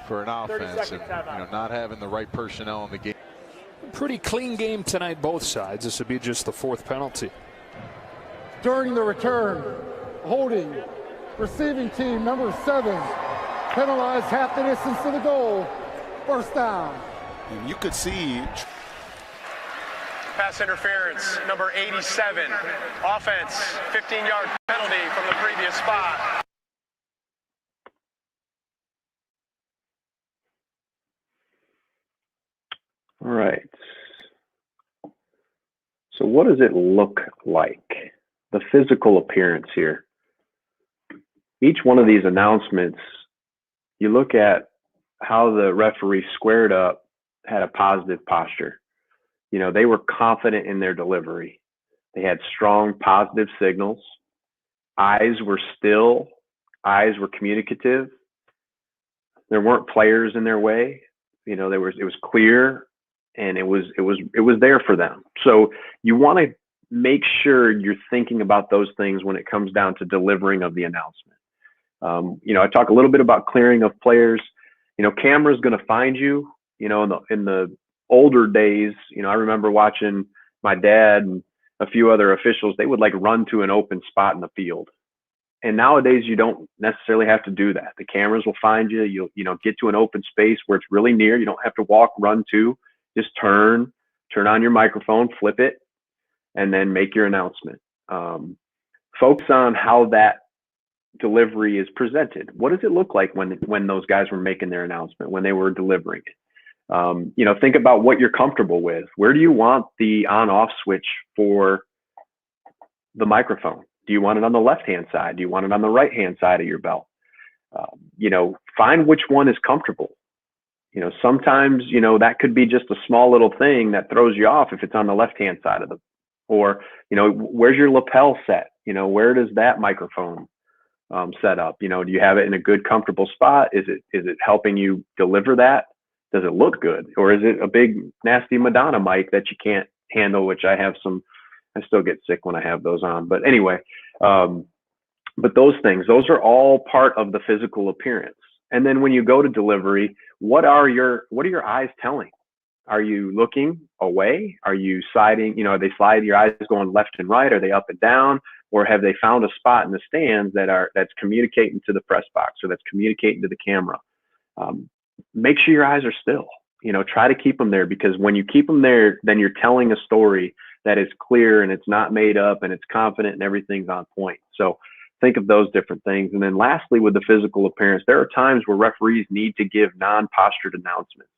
for an offense and not having the right personnel in the game. Pretty clean game tonight, both sides. This would be just the fourth penalty. During the return, holding, receiving team number 7, penalized half the distance to the goal, first down. And you could see Pass interference, number 87. Offense, 15-yard penalty from the previous spot. All right. So what does it look like? The physical appearance here. Each one of these announcements, you look at how the referee squared up, had a positive posture. You know, they were confident in their delivery. They had strong positive signals. Eyes were still, eyes were communicative. There weren't players in their way. You know, it was clear, and it was there for them. So you want to make sure you're thinking about those things when it comes down to delivering of the announcement. You know, I talk a little bit about clearing of players. You know, camera's going to find you. You know, in the older days, you know, I remember watching my dad and a few other officials. They would like run to an open spot in the field. And nowadays, you don't necessarily have to do that. The cameras will find you. You'll, you know, get to an open space where it's really near. You don't have to walk, run to. Just turn on your microphone, flip it, and then make your announcement. Focus on how that delivery is presented. What does it look like when those guys were making their announcement, when they were delivering it? You know, think about what you're comfortable with. Where do you want the on-off switch for the microphone? Do you want it on the left-hand side? Do you want it on the right-hand side of your belt? You know, find which one is comfortable. You know, sometimes, you know, that could be just a small little thing that throws you off if it's on the left-hand side of the, or, you know, where's your lapel set? You know, where does that microphone set up? You know, do you have it in a good, comfortable spot? Is it helping you deliver that? Does it look good? Or is it a big, nasty Madonna mic that you can't handle, which I still get sick when I have those on. But anyway, but those things, those are all part of the physical appearance. And then when you go to delivery, what are your eyes telling? Are you looking away? Are you sliding, you know, are they sliding, your eyes going left and right? Are they up and down? Or have they found a spot in the stands that's communicating to the press box, or that's communicating to the camera? Make sure your eyes are still, you know, try to keep them there, because when you keep them there, then you're telling a story that is clear and it's not made up and it's confident and everything's on point. So think of those different things. And then lastly, with the physical appearance, there are times where referees need to give non-postured announcements.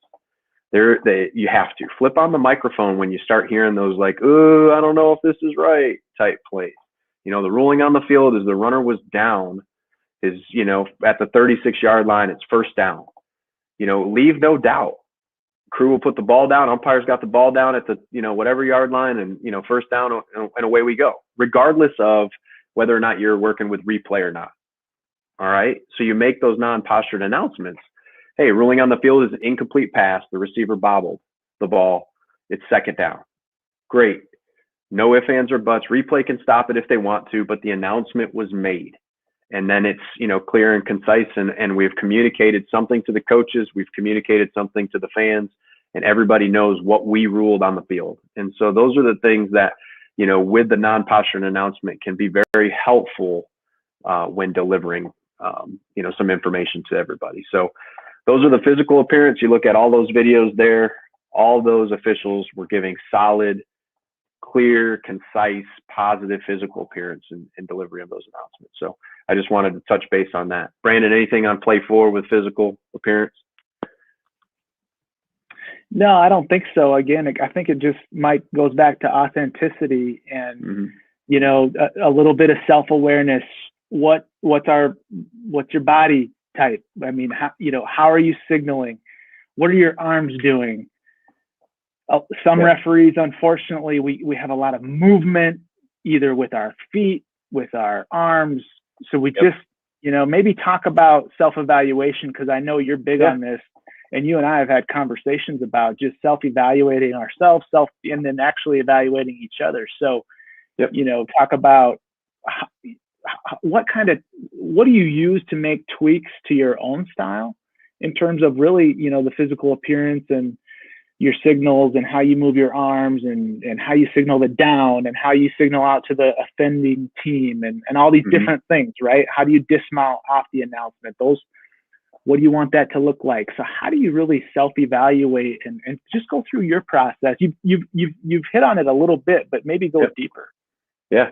You have to flip on the microphone when you start hearing those like, oh, I don't know if this is right type plays. You know, the ruling on the field is the runner was down, is, you know, at the 36-yard line, it's first down. You know, leave no doubt. Crew will put the ball down. Umpire's got the ball down at the, you know, whatever yard line, and, you know, first down, and away we go, regardless of whether or not you're working with replay or not. All right. So you make those non-postured announcements. Hey, ruling on the field is an incomplete pass. The receiver bobbled the ball. It's second down. Great. No ifs, ands, or buts. Replay can stop it if they want to, but the announcement was made. And then it's, you know, clear and concise, and we've communicated something to the coaches. We've communicated something to the fans, and everybody knows what we ruled on the field. And so those are the things that, you know, with the non-postured announcement can be very helpful when delivering, you know, some information to everybody. So those are the physical appearance. You look at all those videos there, all those officials were giving solid, clear, concise, positive physical appearance and delivery of those announcements. So I just wanted to touch base on that. Brandon, anything on play 4 with physical appearance? No, I don't think so. Again, I think it just goes back to authenticity and, you know, a little bit of self-awareness. What's your body type? I mean, how are you signaling? What are your arms doing? Some referees, unfortunately, we have a lot of movement, either with our feet, with our arms. So we just, you know, maybe talk about self-evaluation, because I know you're big on this, and you and I have had conversations about just self-evaluating ourselves, and then actually evaluating each other. So, you know, talk about what do you use to make tweaks to your own style in terms of really, you know, the physical appearance and your signals and how you move your arms and how you signal the down and how you signal out to the offending team and all these different things, right? How do you dismount off the announcement? What do you want that to look like? So how do you really self-evaluate and just go through your process? You've hit on it a little bit, but maybe go deeper. Yeah.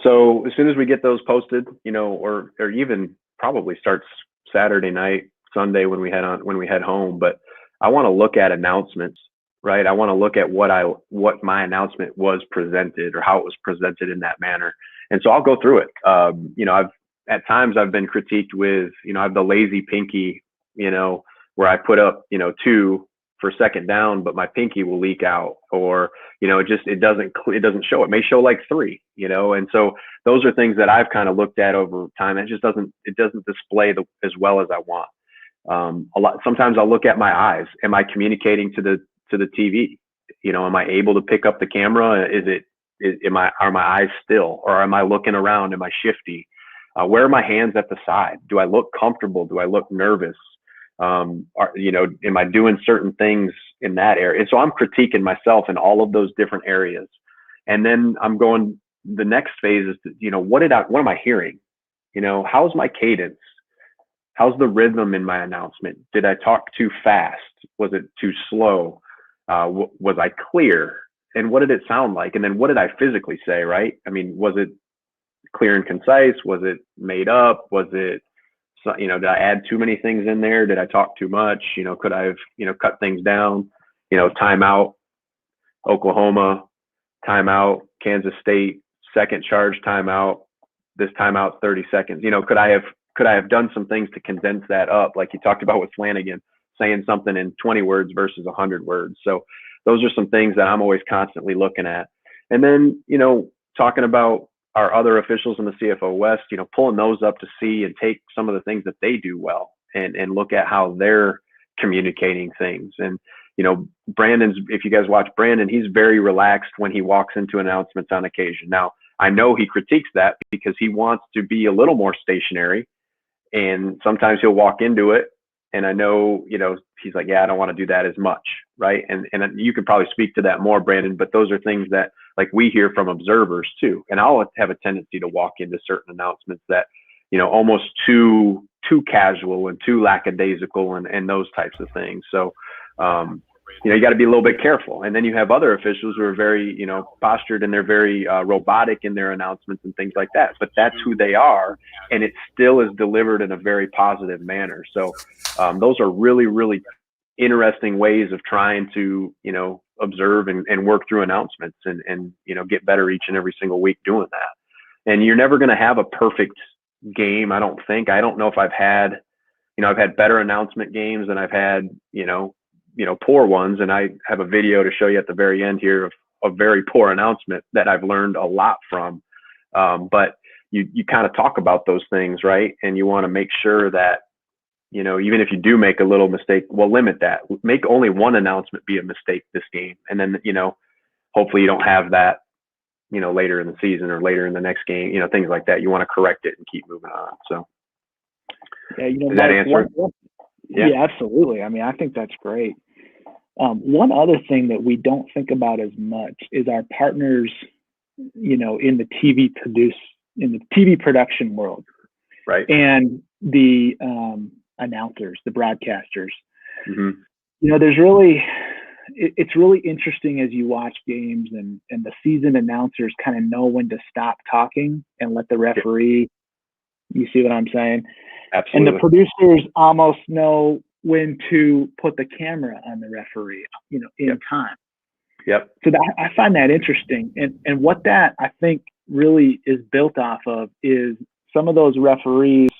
So as soon as we get those posted, you know, or even probably starts Saturday night, Sunday when we head home, but I want to look at announcements right? I want to look at what my announcement was presented or how it was presented in that manner. And so I'll go through it. At times I've been critiqued with, I have the lazy pinky, where I put up, 2 for second down, but my pinky will leak out, or, it doesn't show. It may show like 3, and so those are things that I've kind of looked at over time. It just doesn't display as well as I want. Sometimes I'll look at my eyes. Am I communicating to the TV? Am I able to pick up the camera? Are my eyes still, or am I looking around? Am I shifty? Where are my hands at the side? Do I look comfortable? Do I look nervous? Am I doing certain things in that area? And so I'm critiquing myself in all of those different areas. And then I'm going, the next phase is, what am I hearing? How's my cadence? How's the rhythm in my announcement? Did I talk too fast? Was it too slow? Was I clear? And what did it sound like? And then what did I physically say, right? I mean, was it clear and concise? Was it made up? Was it, did I add too many things in there? Did I talk too much? Could I have, cut things down? Timeout, Oklahoma, timeout, Kansas State, second charge timeout, this timeout 30 seconds. Could I have done some things to condense that up, like you talked about with Flanagan, saying something in 20 words versus 100 words. So those are some things that I'm always constantly looking at. And then, talking about our other officials in the CFO West, pulling those up to see and take some of the things that they do well and look at how they're communicating things. And, Brandon's, if you guys watch Brandon, he's very relaxed when he walks into announcements on occasion. Now, I know he critiques that because he wants to be a little more stationary, and sometimes he'll walk into it. And I know, he's like, yeah, I don't want to do that as much. Right. And you could probably speak to that more, Brandon, but those are things that like we hear from observers too. And I'll have a tendency to walk into certain announcements that, almost too casual and too lackadaisical and those types of things. So, you got to be a little bit careful. And then you have other officials who are very, postured, and they're very robotic in their announcements and things like that. But that's who they are, and it still is delivered in a very positive manner. So those are really, really interesting ways of trying to, observe and work through announcements and get better each and every single week doing that. And you're never going to have a perfect game, I don't think. I don't know if I've had better announcement games than I've had, poor ones. And I have a video to show you at the very end here of a very poor announcement that I've learned a lot from. But you kind of talk about those things, right? And you want to make sure that, even if you do make a little mistake, well, limit that. Make only one announcement be a mistake this game. And then, hopefully you don't have that, later in the season or later in the next game, things like that. You want to correct it and keep moving on. So yeah, does that answer? Yeah, absolutely. I mean, I think that's great. One other thing that we don't think about as much is our partners, in the TV production world, right? And the announcers, the broadcasters. Mm-hmm. There's really, it's really interesting as you watch games and the seasoned announcers kind of know when to stop talking and let the referee. You see what I'm saying? Absolutely. And the producers almost know when to put the camera on the referee, in time. Yep. So I find that interesting. And what that I think really is built off of is some of those referees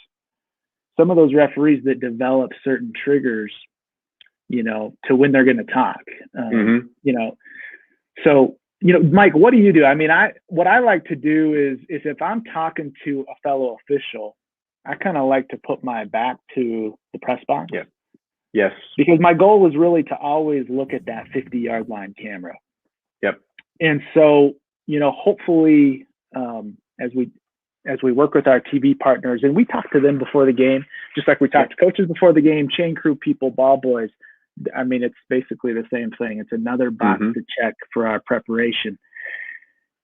that develop certain triggers, to when they're going to talk. So, Mike, what do you do? I mean, what I like to do is if I'm talking to a fellow official, I kind of like to put my back to the press box. Yeah. Yes. Because my goal was really to always look at that 50-yard line camera. Yep. And so, hopefully, as we work with our TV partners and we talk to them before the game, just like we talk to coaches before the game, chain crew people, ball boys. I mean, it's basically the same thing. It's another box to check for our preparation.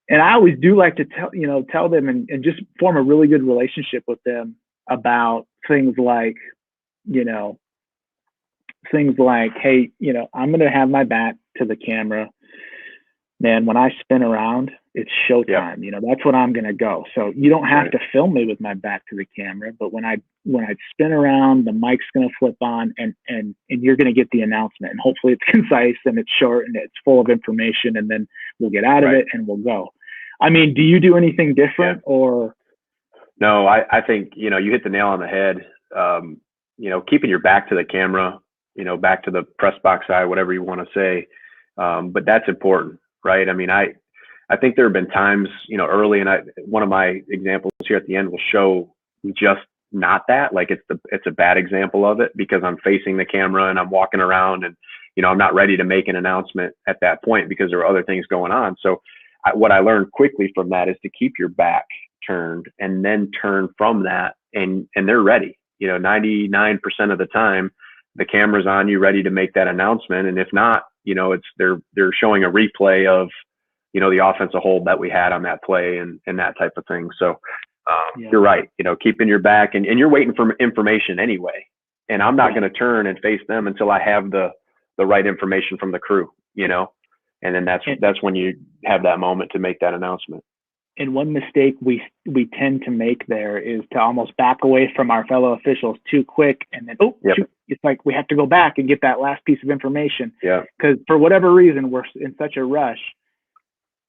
And I always do like to tell them and just form a really good relationship with them about things like, hey, I'm going to have my back to the camera. Man, when I spin around, It's showtime. You know, that's what I'm going to go. So you don't have to film me with my back to the camera, but when I spin around, the mic's going to flip on and you're going to get the announcement, and hopefully it's concise and it's short and it's full of information, and then we'll get out of it and we'll go. I mean, do you do anything different or? No, I think, you know, you hit the nail on the head. You know, keeping your back to the camera, you know, back to the press box side, whatever you want to say. But that's important, right? I mean, I think there have been times, you know, early, and one of my examples here at the end will show just not that. Like it's a bad example of it because I'm facing the camera and I'm walking around and, you know, I'm not ready to make an announcement at that point because there are other things going on. So what I learned quickly from that is to keep your back turned and then turn from that and they're ready. You know, 99% of the time the camera's on you, ready to make that announcement. And if not, you know, they're showing a replay of, you know, the offensive hold that we had on that play and that type of thing. So you're right, you know, keeping your back and you're waiting for information anyway. And I'm not going to turn and face them until I have the right information from the crew, you know, and then that's when you have that moment to make that announcement. And one mistake we tend to make there is to almost back away from our fellow officials too quick. And then, shoot, it's like we have to go back and get that last piece of information. Yeah. Because for whatever reason, we're in such a rush.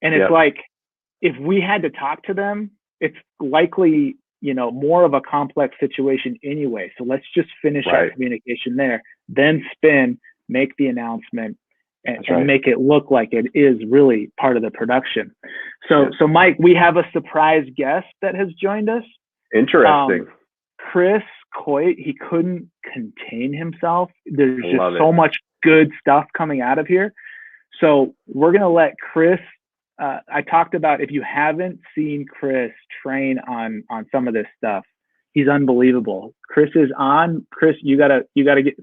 And it's like, if we had to talk to them, it's likely, you know, more of a complex situation anyway. So let's just finish our communication there, then spin, make the announcement, and make it look like it is really part of the production. So Mike, we have a surprise guest that has joined us. Interesting. Chris Coit, he couldn't contain himself. There's just so much good stuff coming out of here. So we're going to let Chris, I talked about, if you haven't seen Chris train on some of this stuff, he's unbelievable. Chris is on. Chris, you gotta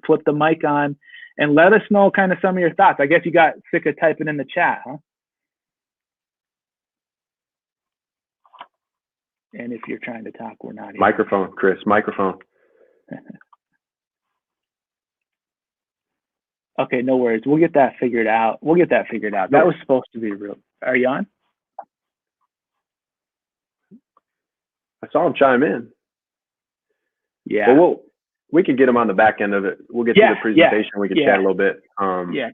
flip the mic on and let us know kind of some of your thoughts. I guess you got sick of typing in the chat, huh? And if you're trying to talk, we're not here. Microphone, Chris, microphone. Okay, no worries. We'll get that figured out. That was supposed to be real. Are you on? I saw him chime in. Yeah. Well, we can get him on the back end of it. We'll get to the presentation. We can chat a little bit.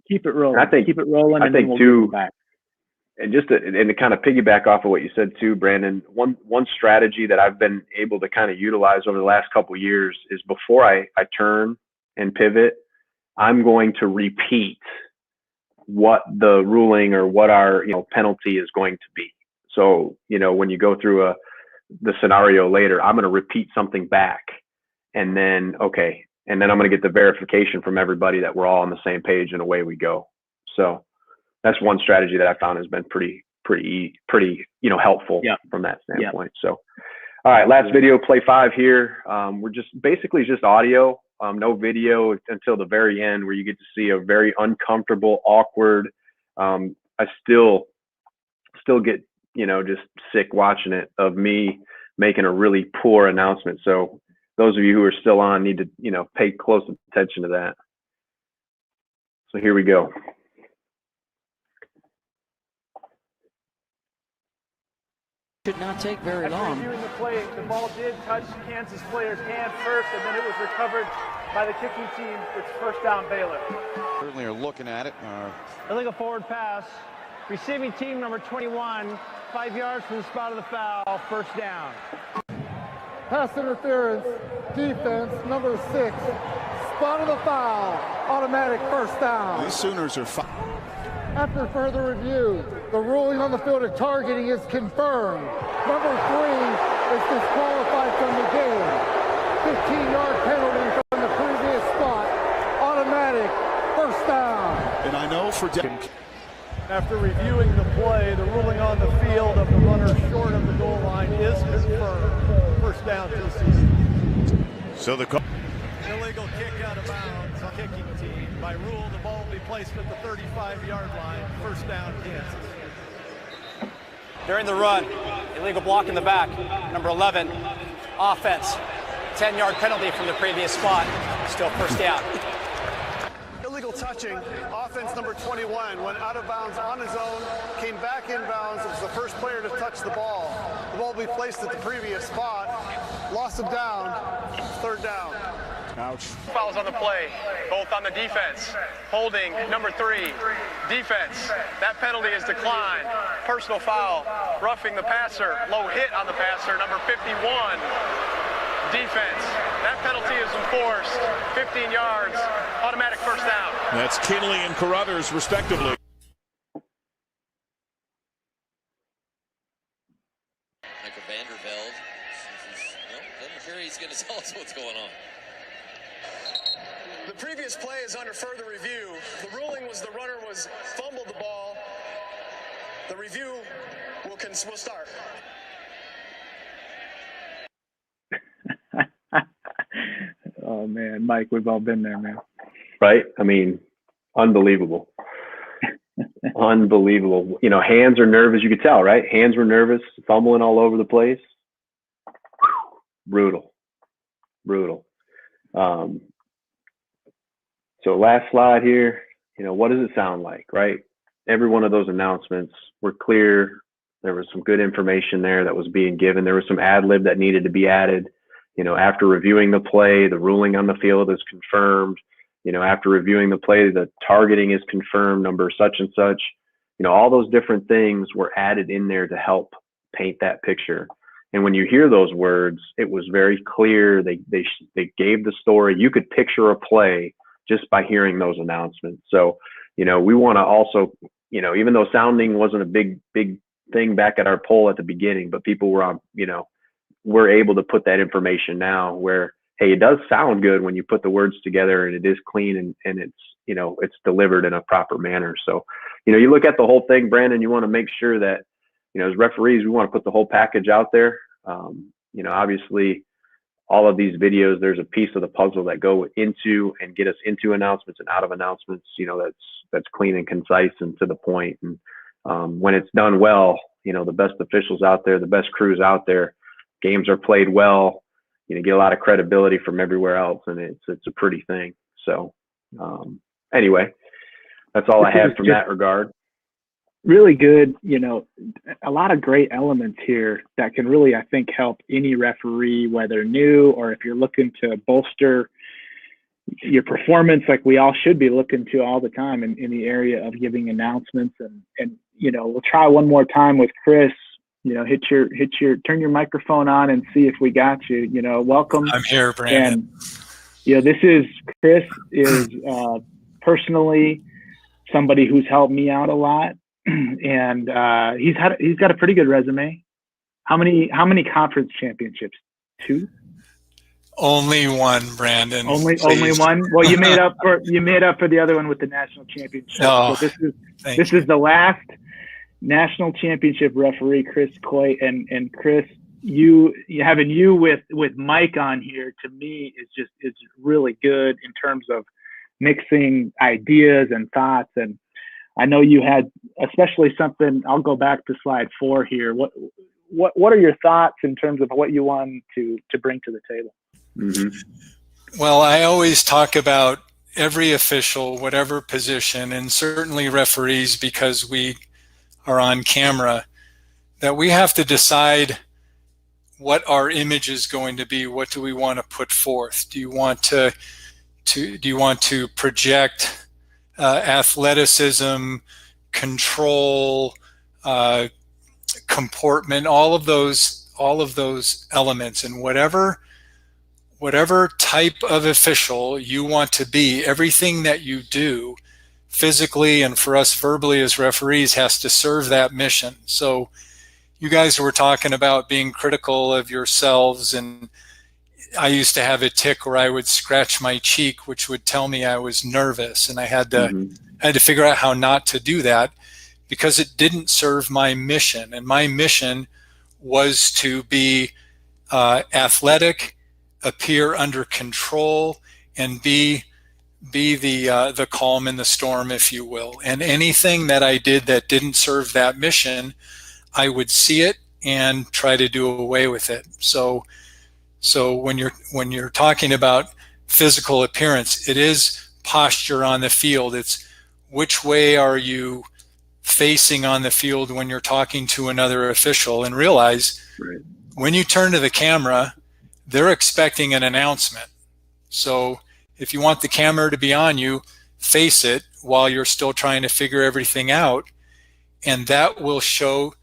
Keep it rolling. Keep it rolling. I think too, and just to kind of piggyback off of what you said too, Brandon, one strategy that I've been able to kind of utilize over the last couple of years is before I turn and pivot, I'm going to repeat what the ruling or what our penalty is going to be. So, when you go through the scenario later, I'm going to repeat something back, and then I'm going to get the verification from everybody that we're all on the same page, and away we go. So that's one strategy that I found has been pretty helpful from that standpoint. So, all right, last video, play 5 here. We're just basically just audio. No video until the very end, where you get to see a very uncomfortable, awkward. I still get, just sick watching it, of me making a really poor announcement. So those of you who are still on need to, pay close attention to that. So here we go. Should not take very long. Reviewing the play, the ball did touch Kansas player's hand first, and then it was recovered by the kicking team. It's first down, Baylor. Certainly are looking at it. Illegal forward pass. Receiving team number 21, 5 yards from the spot of the foul, first down. Pass interference, defense, number 6, spot of the foul, automatic first down. These Sooners are After further review, the ruling on the field of targeting is confirmed. Number 3 is disqualified from the game. 15-yard penalty from the previous spot. Automatic first down. And I know for after reviewing the play, the ruling on the field of the runner short of the goal line is confirmed. First down, TCU. So the illegal kick out of bounds, kicking team. By rule, the ball will be placed at the 35-yard line. First down, Kansas. During the run, illegal block in the back. Number 11, offense. 10-yard penalty from the previous spot. Still first down. Illegal touching. Offense number 21 went out of bounds on his own, came back in bounds. It was the first player to touch the ball. The ball will be placed at the previous spot. Loss of down, 3rd down. Ouch. Fouls on the play, both on the defense. Holding number 3, defense. That penalty is declined. Personal foul, roughing the passer, low hit on the passer, number 51. Defense. That penalty is enforced. 15 yards, automatic first down. That's Kinley and Carruthers, respectively. Michael Vandervelde. Doesn't appear he's going to tell us what's going on. The previous play is under further review. The ruling was the runner was fumbled the ball. The review will start. Oh man, Mike, we've all been there, man. Right? I mean, unbelievable. Unbelievable. You know, hands are nervous. You could tell, right? Hands were nervous, fumbling all over the place. Brutal. So last slide here, you know, what does it sound like, right? Every one of those announcements were clear. There was some good information there that was being given. There was some ad lib that needed to be added. You know, after reviewing the play, the ruling on the field is confirmed. You know, after reviewing the play, the targeting is confirmed, number such and such. You know, all those different things were added in there to help paint that picture. And when you hear those words, it was very clear. They gave the story. You could picture a play just by hearing those announcements. So, you know, we want to also, you know, even though sounding wasn't a big thing back at our poll at the beginning, but people were on, you know, we're able to put that information now where, hey, it does sound good when you put the words together and it is clean and it's, you know, it's delivered in a proper manner. So, you know, you look at the whole thing, Brandon, you want to make sure that, you know, as referees, we want to put the whole package out there. You know, obviously all of these videos, there's a piece of the puzzle that go into and get us into announcements and out of announcements, you know, that's clean and concise and to the point. And when it's done well, you know, the best officials out there, the best crews out there, games are played well, you know, get a lot of credibility from everywhere else, and it's a pretty thing. So anyway, that's all I have from that regard. Really good, you know, a lot of great elements here that can really, I think, help any referee, whether new or if you're looking to bolster your performance, like we all should be looking to all the time in the area of giving announcements. And you know, we'll try one more time with Chris. You know, turn your microphone on and see if we got you. You know, welcome. I'm here, Brandon. And, you know, Chris is personally somebody who's helped me out a lot, and he's got a pretty good resume. How many conference championships? 2? Only one, Brandon. Only one. Well, you made up for the other one with the national championship. Oh, so this is the last national championship referee, Chris Coy, and Chris, having you with Mike on here, to me is really good in terms of mixing ideas and thoughts. And I know you had especially something. I'll go back to slide 4 here. What are your thoughts in terms of what you want to bring to the table? Mm-hmm. Well, I always talk about every official, whatever position, and certainly referees, because we are on camera, that we have to decide what our image is going to be. What do we want to put forth? Do you want to project athleticism, control, comportment, all of those elements, and whatever type of official you want to be, everything that you do physically and for us verbally as referees has to serve that mission. So you guys were talking about being critical of yourselves, and I used to have a tick where I would scratch my cheek, which would tell me I was nervous, and I had to figure out how not to do that, because it didn't serve my mission. And my mission was to be athletic, appear under control, and be the calm in the storm, if you will. And anything that I did that didn't serve that mission, I would see it and try to do away with it. So when you're talking about physical appearance, it is posture on the field. It's which way are you facing on the field when you're talking to another official, and realize when you turn to the camera, they're expecting an announcement. So if you want the camera to be on you, face it while you're still trying to figure everything out. And that will show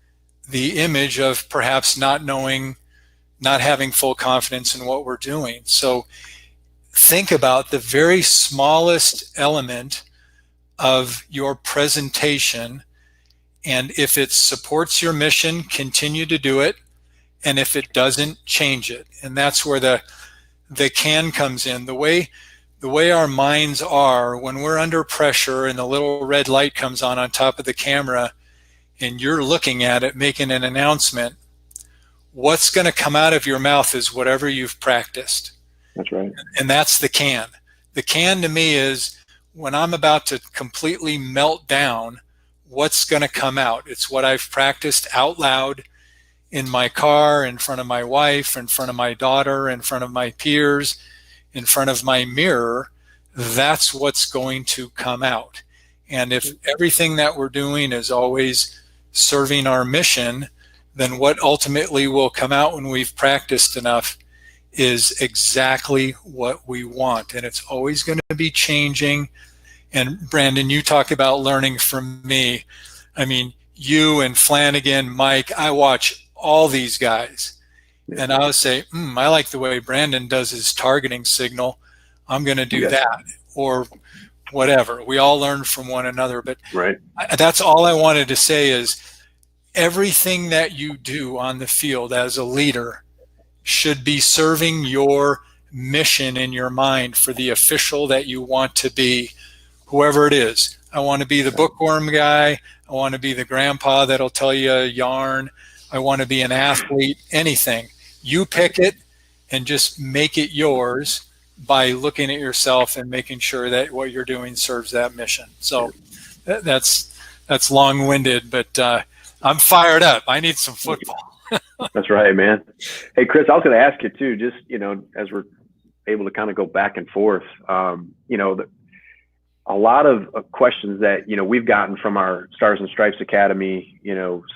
the image of perhaps not having full confidence in what we're doing. So think about the very smallest element of your presentation. And if it supports your mission, continue to do it. And if it doesn't, change it. And that's where the can comes in. The way our minds are when we're under pressure and the little red light comes on top of the camera and you're looking at it, making an announcement, what's going to come out of your mouth is whatever you've practiced. That's right. And that's the can. The can to me is when I'm about to completely melt down, what's going to come out? It's what I've practiced out loud in my car, in front of my wife, in front of my daughter, in front of my peers, in front of my mirror. That's what's going to come out. And if everything that we're doing is always serving our mission, then what ultimately will come out when we've practiced enough is exactly what we want. And it's always going to be changing. And Brandon, you talk about learning from me. I mean, you and Flanagan, Mike, I watch all these guys. And I'll say, I like the way Brandon does his targeting signal. I'm going to do that, or whatever. We all learn from one another. But that's all I wanted to say is everything that you do on the field as a leader should be serving your mission in your mind for the official that you want to be, whoever it is. I want to be the bookworm guy. I want to be the grandpa that'll tell you a yarn. I want to be an athlete, anything. You pick it and just make it yours by looking at yourself and making sure that what you're doing serves that mission. So that's long-winded, but I'm fired up. I need some football. That's right, man. Hey, Chris, I was going to ask you too, just, as we're able to kind of go back and forth, a lot of questions that, we've gotten from our Stars and Stripes Academy,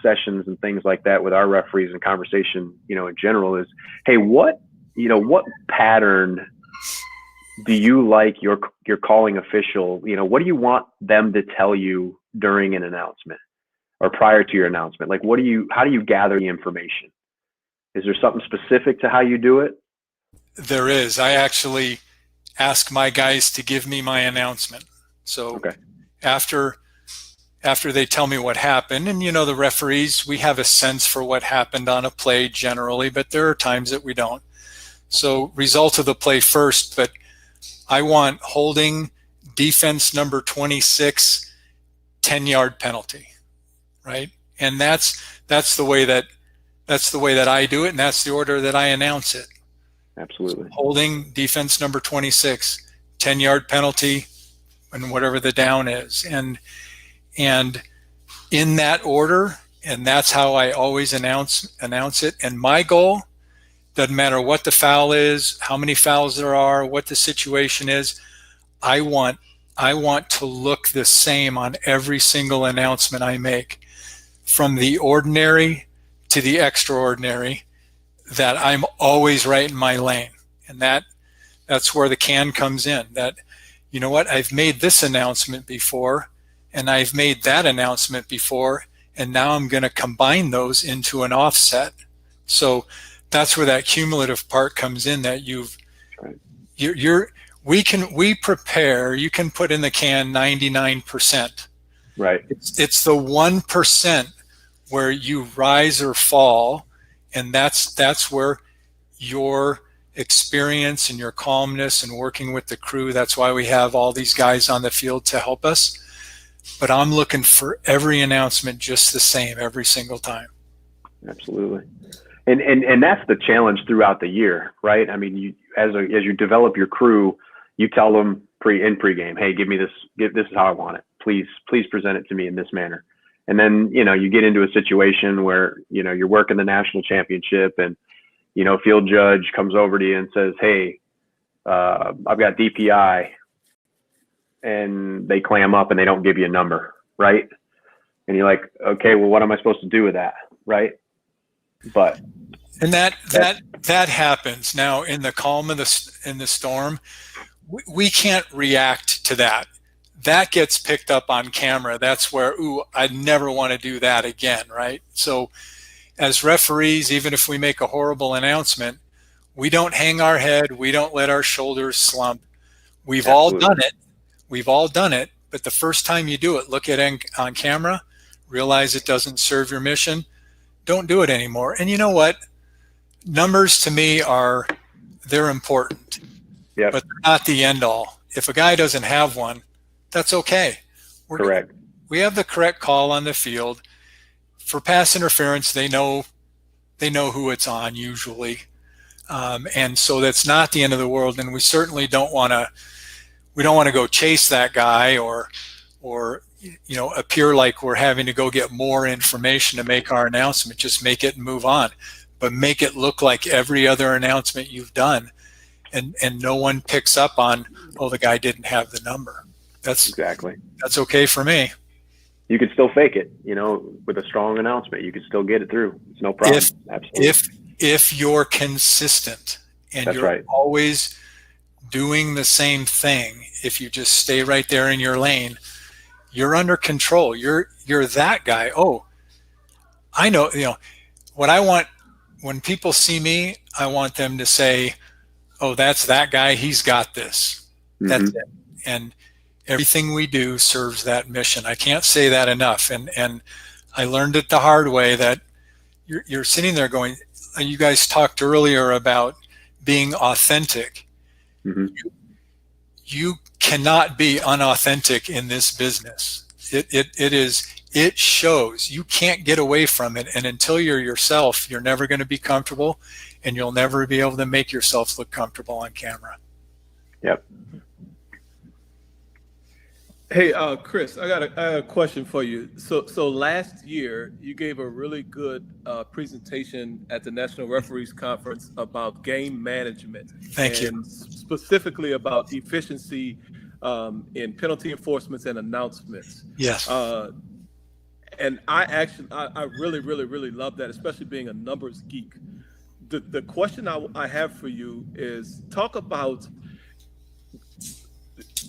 sessions and things like that with our referees and conversation, in general is, hey, what pattern do you like your calling official? What do you want them to tell you during an announcement or prior to your announcement? Like, how do you gather the information? Is there something specific to how you do it? There is. I actually ask my guys to give me my announcement. So after they tell me what happened, and the referees, we have a sense for what happened on a play generally, but there are times that we don't. So result of the play first, but I want holding defense number 26, 10-yard penalty, right? And that's the way that I do it, and that's the order that I announce it. Absolutely. Holding defense number 26, 10-yard penalty, and whatever the down is, and in that order, and that's how I always announce it. And my goal, doesn't matter what the foul is, how many fouls there are, what the situation is, I want to look the same on every single announcement I make, from the ordinary to the extraordinary, that I'm always right in my lane. And that's where the can comes in. That, you know what, I've made this announcement before, and I've made that announcement before, and now I'm going to combine those into an offset. So that's where that cumulative part comes in, that we prepare, you can put in the can 99%. Right. It's the 1% where you rise or fall, and that's where your experience and your calmness and working with the crew, that's why we have all these guys on the field to help us. But I'm looking for every announcement just the same every single time. Absolutely. And that's the challenge throughout the year, right? I mean, as you develop your crew, you tell them pregame, hey, give me this. This is how I want it. Please present it to me in this manner. And then, you get into a situation where, you're working the national championship, and, field judge comes over to you and says, hey, I've got DPI. and they clam up and they don't give you a number, right? And you're like, okay, well, what am I supposed to do with that, right? But and that happens now in the calm of in the storm. We can't react to that. That gets picked up on camera. That's where, I never want to do that again, right? So as referees, even if we make a horrible announcement, we don't hang our head. We don't let our shoulders slump. We've all done it. We've all done it. But the first time you do it, look at it on camera, realize it doesn't serve your mission. Don't do it anymore. And you know what? Numbers to me they're important, but they're not the end all. If a guy doesn't have one, that's okay. Correct. We have the correct call on the field. For pass interference, they know who it's on usually. And so that's not the end of the world. And we certainly don't want to go chase that guy or appear like we're having to go get more information to make our announcement. Just make it and move on, but make it look like every other announcement you've done, and no one picks up on, the guy didn't have the number. That's okay for me. You could still fake it, with a strong announcement. You could still get it through. It's no problem. Absolutely. If you're consistent and you're always doing the same thing, if you just stay right there in your lane, you're under control. You're that guy. Oh, I know, what I want when people see me, I want them to say, oh, that's that guy. He's got this. That's it. And everything we do serves that mission. I can't say that enough. And I learned it the hard way that you're sitting there going, you guys talked earlier about being authentic. You cannot be unauthentic in this business. It shows. You can't get away from it. And until you're yourself, you're never going to be comfortable, and you'll never be able to make yourself look comfortable on camera. Yep. Hey, Chris, I got a question for you. So last year, you gave a really good presentation at the National Referees Conference about game management. Thank you. And specifically about efficiency in penalty enforcements and announcements. Yes. And I really, really, really love that, especially being a numbers geek. The question I have for you is, talk about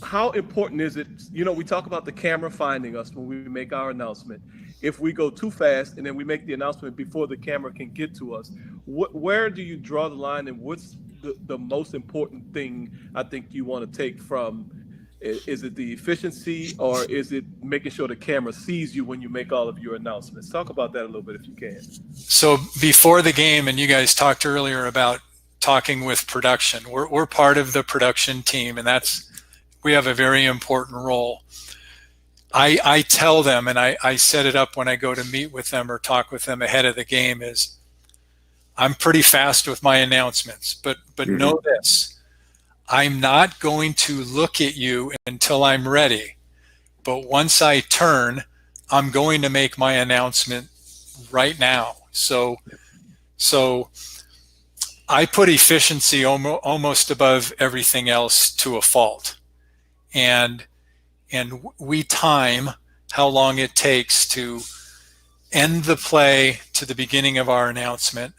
how important is it? We talk about the camera finding us when we make our announcement. If we go too fast and then we make the announcement before the camera can get to us, where do you draw the line, and what's the most important thing I think you want to take from? Is it the efficiency, or is it making sure the camera sees you when you make all of your announcements? Talk about that a little bit if you can. So before the game, and you guys talked earlier about talking with production, we're part of the production team, and we have a very important role. I tell them, and I set it up when I go to meet with them or talk with them ahead of the game, is I'm pretty fast with my announcements, but know this. I'm not going to look at you until I'm ready. But once I turn, I'm going to make my announcement right now. So I put efficiency almost above everything else to a fault. And we time how long it takes to end the play to the beginning of our announcement.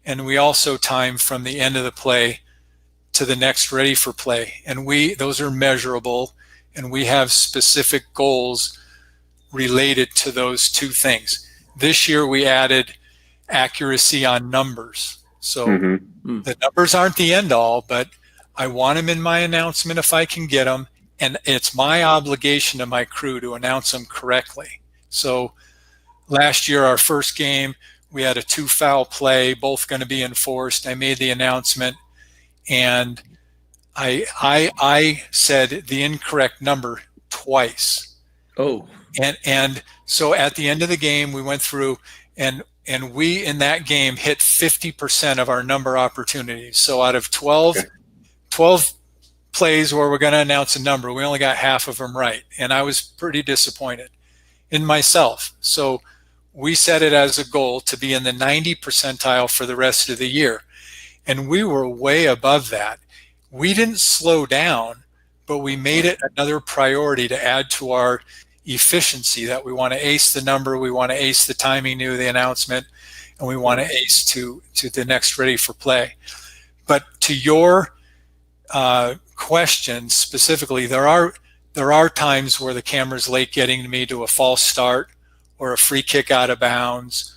And we also time from the end of the play to the next ready for play. And those are measurable, and we have specific goals related to those two things. This year we added accuracy on numbers. So the numbers aren't the end all, but I want them in my announcement if I can get them. And it's my obligation to my crew to announce them correctly. So last year, our first game, we had a 2-foul play, both going to be enforced. I made the announcement, and I said the incorrect number twice. Oh. And so at the end of the game, we went through, and we in that game hit 50% of our number opportunities. So out of 12 plays where we're going to announce a number, we only got half of them right. And I was pretty disappointed in myself. So we set it as a goal to be in the 90 percentile for the rest of the year. And we were way above that. We didn't slow down, but we made it another priority to add to our efficiency, that we want to ace the number, we want to ace the timing of the announcement, and we want to ace to the next ready for play. But to your question specifically, there are times where the camera's late getting me to a false start or a free kick out of bounds.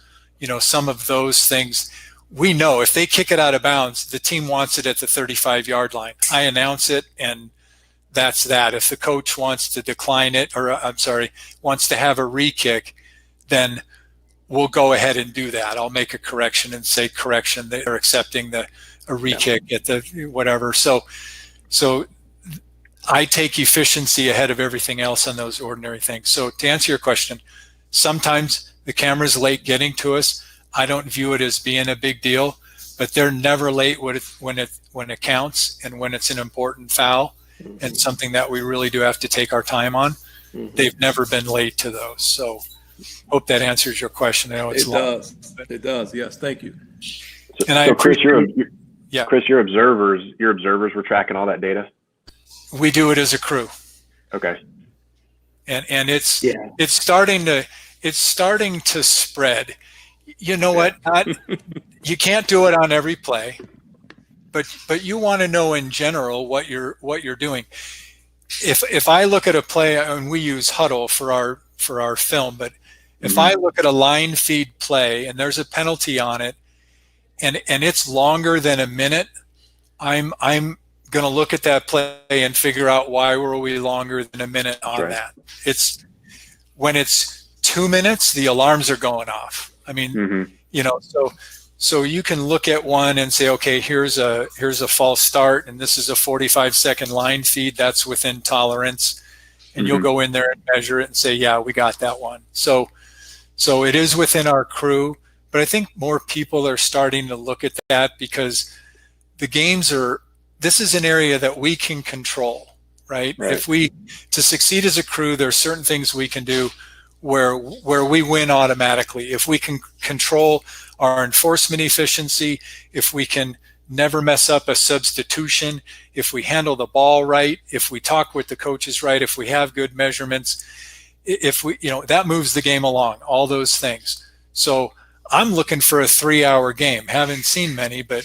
Some of those things. We know if they kick it out of bounds, the team wants it at the 35-yard line. I announce it, and that's that. If the coach wants to decline it, or wants to have a re-kick, then we'll go ahead and do that. I'll make a correction and say, correction, they're accepting a re-kick at the whatever. So I take efficiency ahead of everything else on those ordinary things. So to answer your question, sometimes the camera's late getting to us. I don't view it as being a big deal, but they're never late when it counts and when it's an important foul and something that we really do have to take our time on. They've never been late to those. So hope that answers your question. I know it's long. It does. Yes. Thank you. So Chris, your observers were tracking all that data? We do it as a crew. Okay. And it's starting to spread. You know what? You can't do it on every play, but you want to know in general what you're doing. If I look at a play, and we use Huddle for our film, but if I look at a line feed play and there's a penalty on it, and it's longer than a minute, I'm going to look at that play and figure out why were we longer than a minute on that. It's when it's 2 minutes, the alarms are going off. I mean, so you can look at one and say, okay, here's a false start, and this is a 45-second line feed that's within tolerance, and you'll go in there and measure it and say, yeah, we got that one. So it is within our crew, but I think more people are starting to look at that because the games this is an area that we can control, right? If to succeed as a crew, there are certain things we can do where we win automatically. If we can control our enforcement efficiency, if we can never mess up a substitution, if we handle the ball right, if we talk with the coaches right, if we have good measurements, if we, that moves the game along, all those things. So I'm looking for a 3-hour game. Haven't seen many, but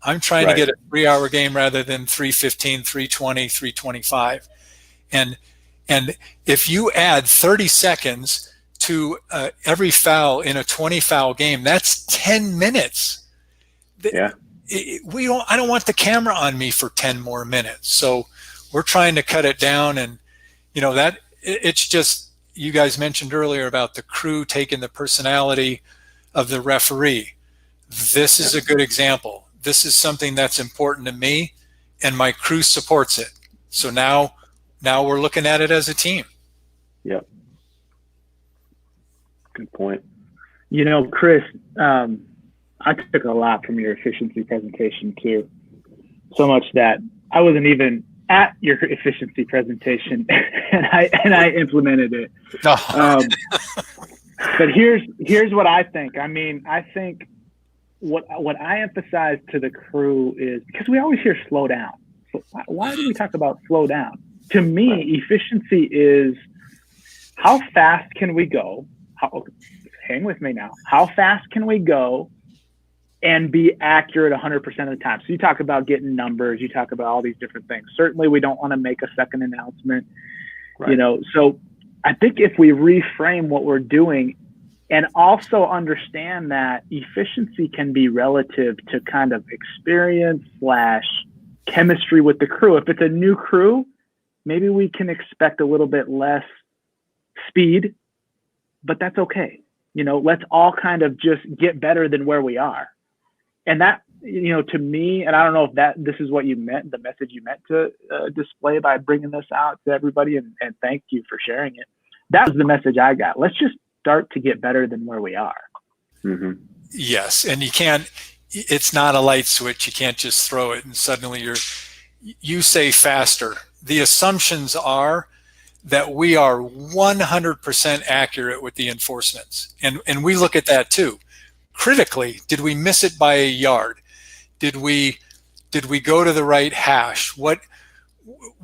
I'm trying to get a 3-hour game rather than 3:15, 3:20, 3:25. And if you add 30 seconds to every foul in a 20-foul game, that's 10 minutes. I don't want the camera on me for 10 more minutes. So we're trying to cut it down, and it's just, you guys mentioned earlier about the crew taking the personality of the referee. This is a good example. This is something that's important to me, and my crew supports it. So now we're looking at it as a team. Yep. Good point. Chris, I took a lot from your efficiency presentation too. So much that I wasn't even at your efficiency presentation and I implemented it. But here's what I think. I mean, I think what I emphasize to the crew is, because we always hear slow down. So why do we talk about slow down? To me, efficiency is how fast can we go? Hang with me now. How fast can we go and be accurate 100% of the time? So you talk about getting numbers. You talk about all these different things. Certainly, we don't want to make a second announcement. So I think if we reframe what we're doing and also understand that efficiency can be relative to kind of experience / chemistry with the crew. If it's a new crew, maybe we can expect a little bit less speed, but that's okay. Let's all kind of just get better than where we are. And that, to me, and I don't know if this is what you meant, the message you meant to display by bringing this out to everybody, and thank you for sharing it. That was the message I got. Let's just start to get better than where we are. Yes. And it's not a light switch. You can't just throw it and suddenly you say faster. The assumptions are that we are 100% accurate with the enforcements. And we look at that too. Critically, did we miss it by a yard? Did we go to the right hash?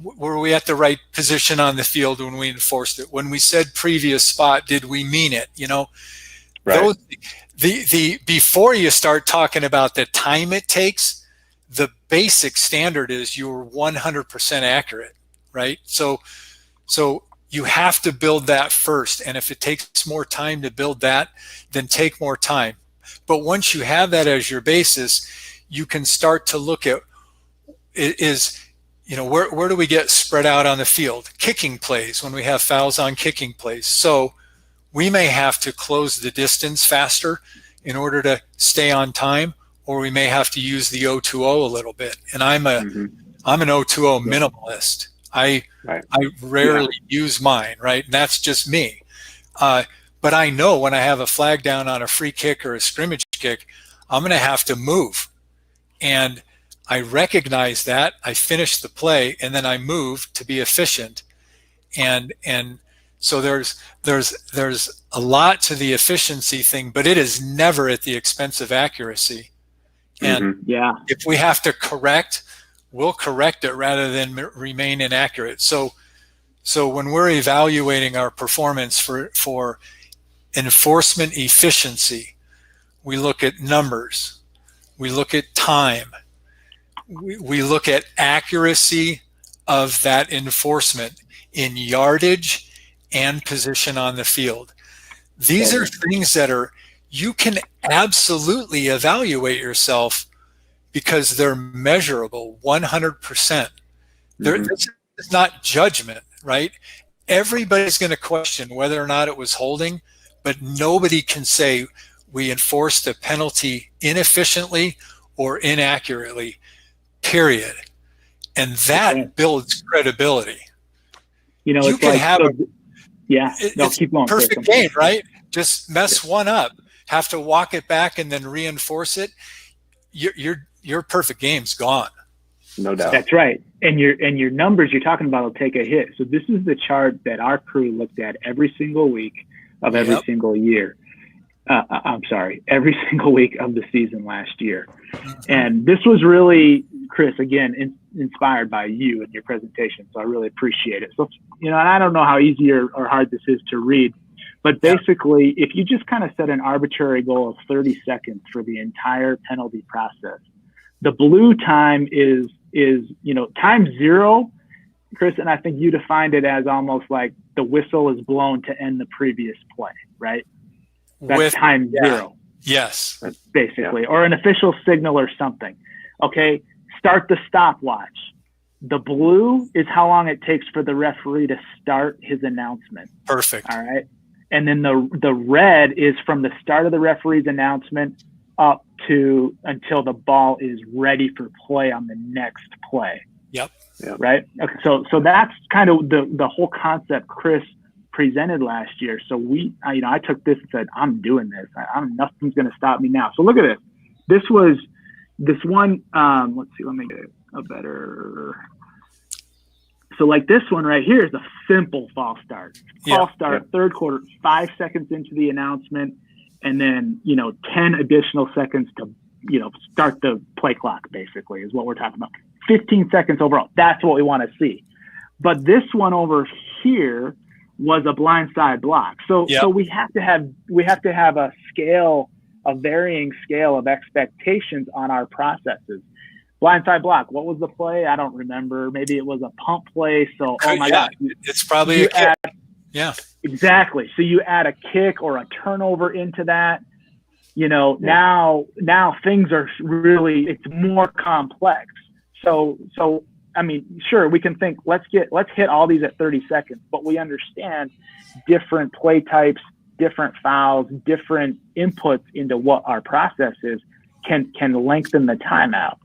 were we at the right position on the field when we enforced it? When we said previous spot, did we mean it? Right. Before you start talking about the time it takes, the basic standard is you're 100% accurate, right? So you have to build that first. And if it takes more time to build that, then take more time. But once you have that as your basis, you can start to look at where do we get spread out on the field? Kicking plays, when we have fouls on kicking plays. So we may have to close the distance faster in order to stay on time, or we may have to use the 0-2-0 a little bit. And I'm an 0-2-0 minimalist. I rarely use mine, right? And that's just me. But I know when I have a flag down on a free kick or a scrimmage kick, I'm going to have to move. And I recognize that, I finish the play, and then I move to be efficient. And so there's a lot to the efficiency thing, but it is never at the expense of accuracy. And if we have to correct, we'll correct it rather than remain inaccurate. So when we're evaluating our performance for enforcement efficiency, we look at numbers, we look at time, we look at accuracy of that enforcement in yardage and position on the field. These are things that you can absolutely evaluate yourself because they're measurable 100%. This is not judgment, right? Everybody's going to question whether or not it was holding, but nobody can say we enforced a penalty inefficiently or inaccurately, period. And that builds credibility. You can like, have keep going. Perfect game, right? Just mess one up, have to walk it back and then reinforce it. Your perfect game's gone. No doubt. That's right. And your numbers you're talking about will take a hit. So this is the chart that our crew looked at every single week of every single year. Every single week of the season last year. And this was really, Chris, again, inspired by you and your presentation. So I really appreciate it. So, and I don't know how easy or hard this is to read, but basically, if you just kind of set an arbitrary goal of 30 seconds for the entire penalty process, the blue time is time zero, Chris, and I think you defined it as almost like the whistle is blown to end the previous play, right? That's time zero. Yes. Basically, or an official signal or something. Okay, start the stopwatch. The blue is how long it takes for the referee to start his announcement. Perfect. All right. And then the red is from the start of the referee's announcement up to until the ball is ready for play on the next play. Yep. Right. Okay. So that's kind of the whole concept Chris presented last year. So I took this and said, I'm doing this. Nothing's going to stop me now. So look at this. This was this one. Let's see. Let me get a better. So like this one right here is a simple false start. Third quarter, 5 seconds into the announcement, and then 10 additional seconds to start the play clock. Basically, is what we're talking about. 15 seconds overall. That's what we want to see. But this one over here was a blindside block. So we have to have a varying scale of expectations on our processes. Blindside block. What was the play? I don't remember. Maybe it was a pump play. So, oh my God. It's probably a kick. Exactly. So you add a kick or a turnover into that. Now things are really, it's more complex. So I mean, sure, we can think, let's hit all these at 30 seconds, but we understand different play types, different fouls, different inputs into what our process is can lengthen the timeout.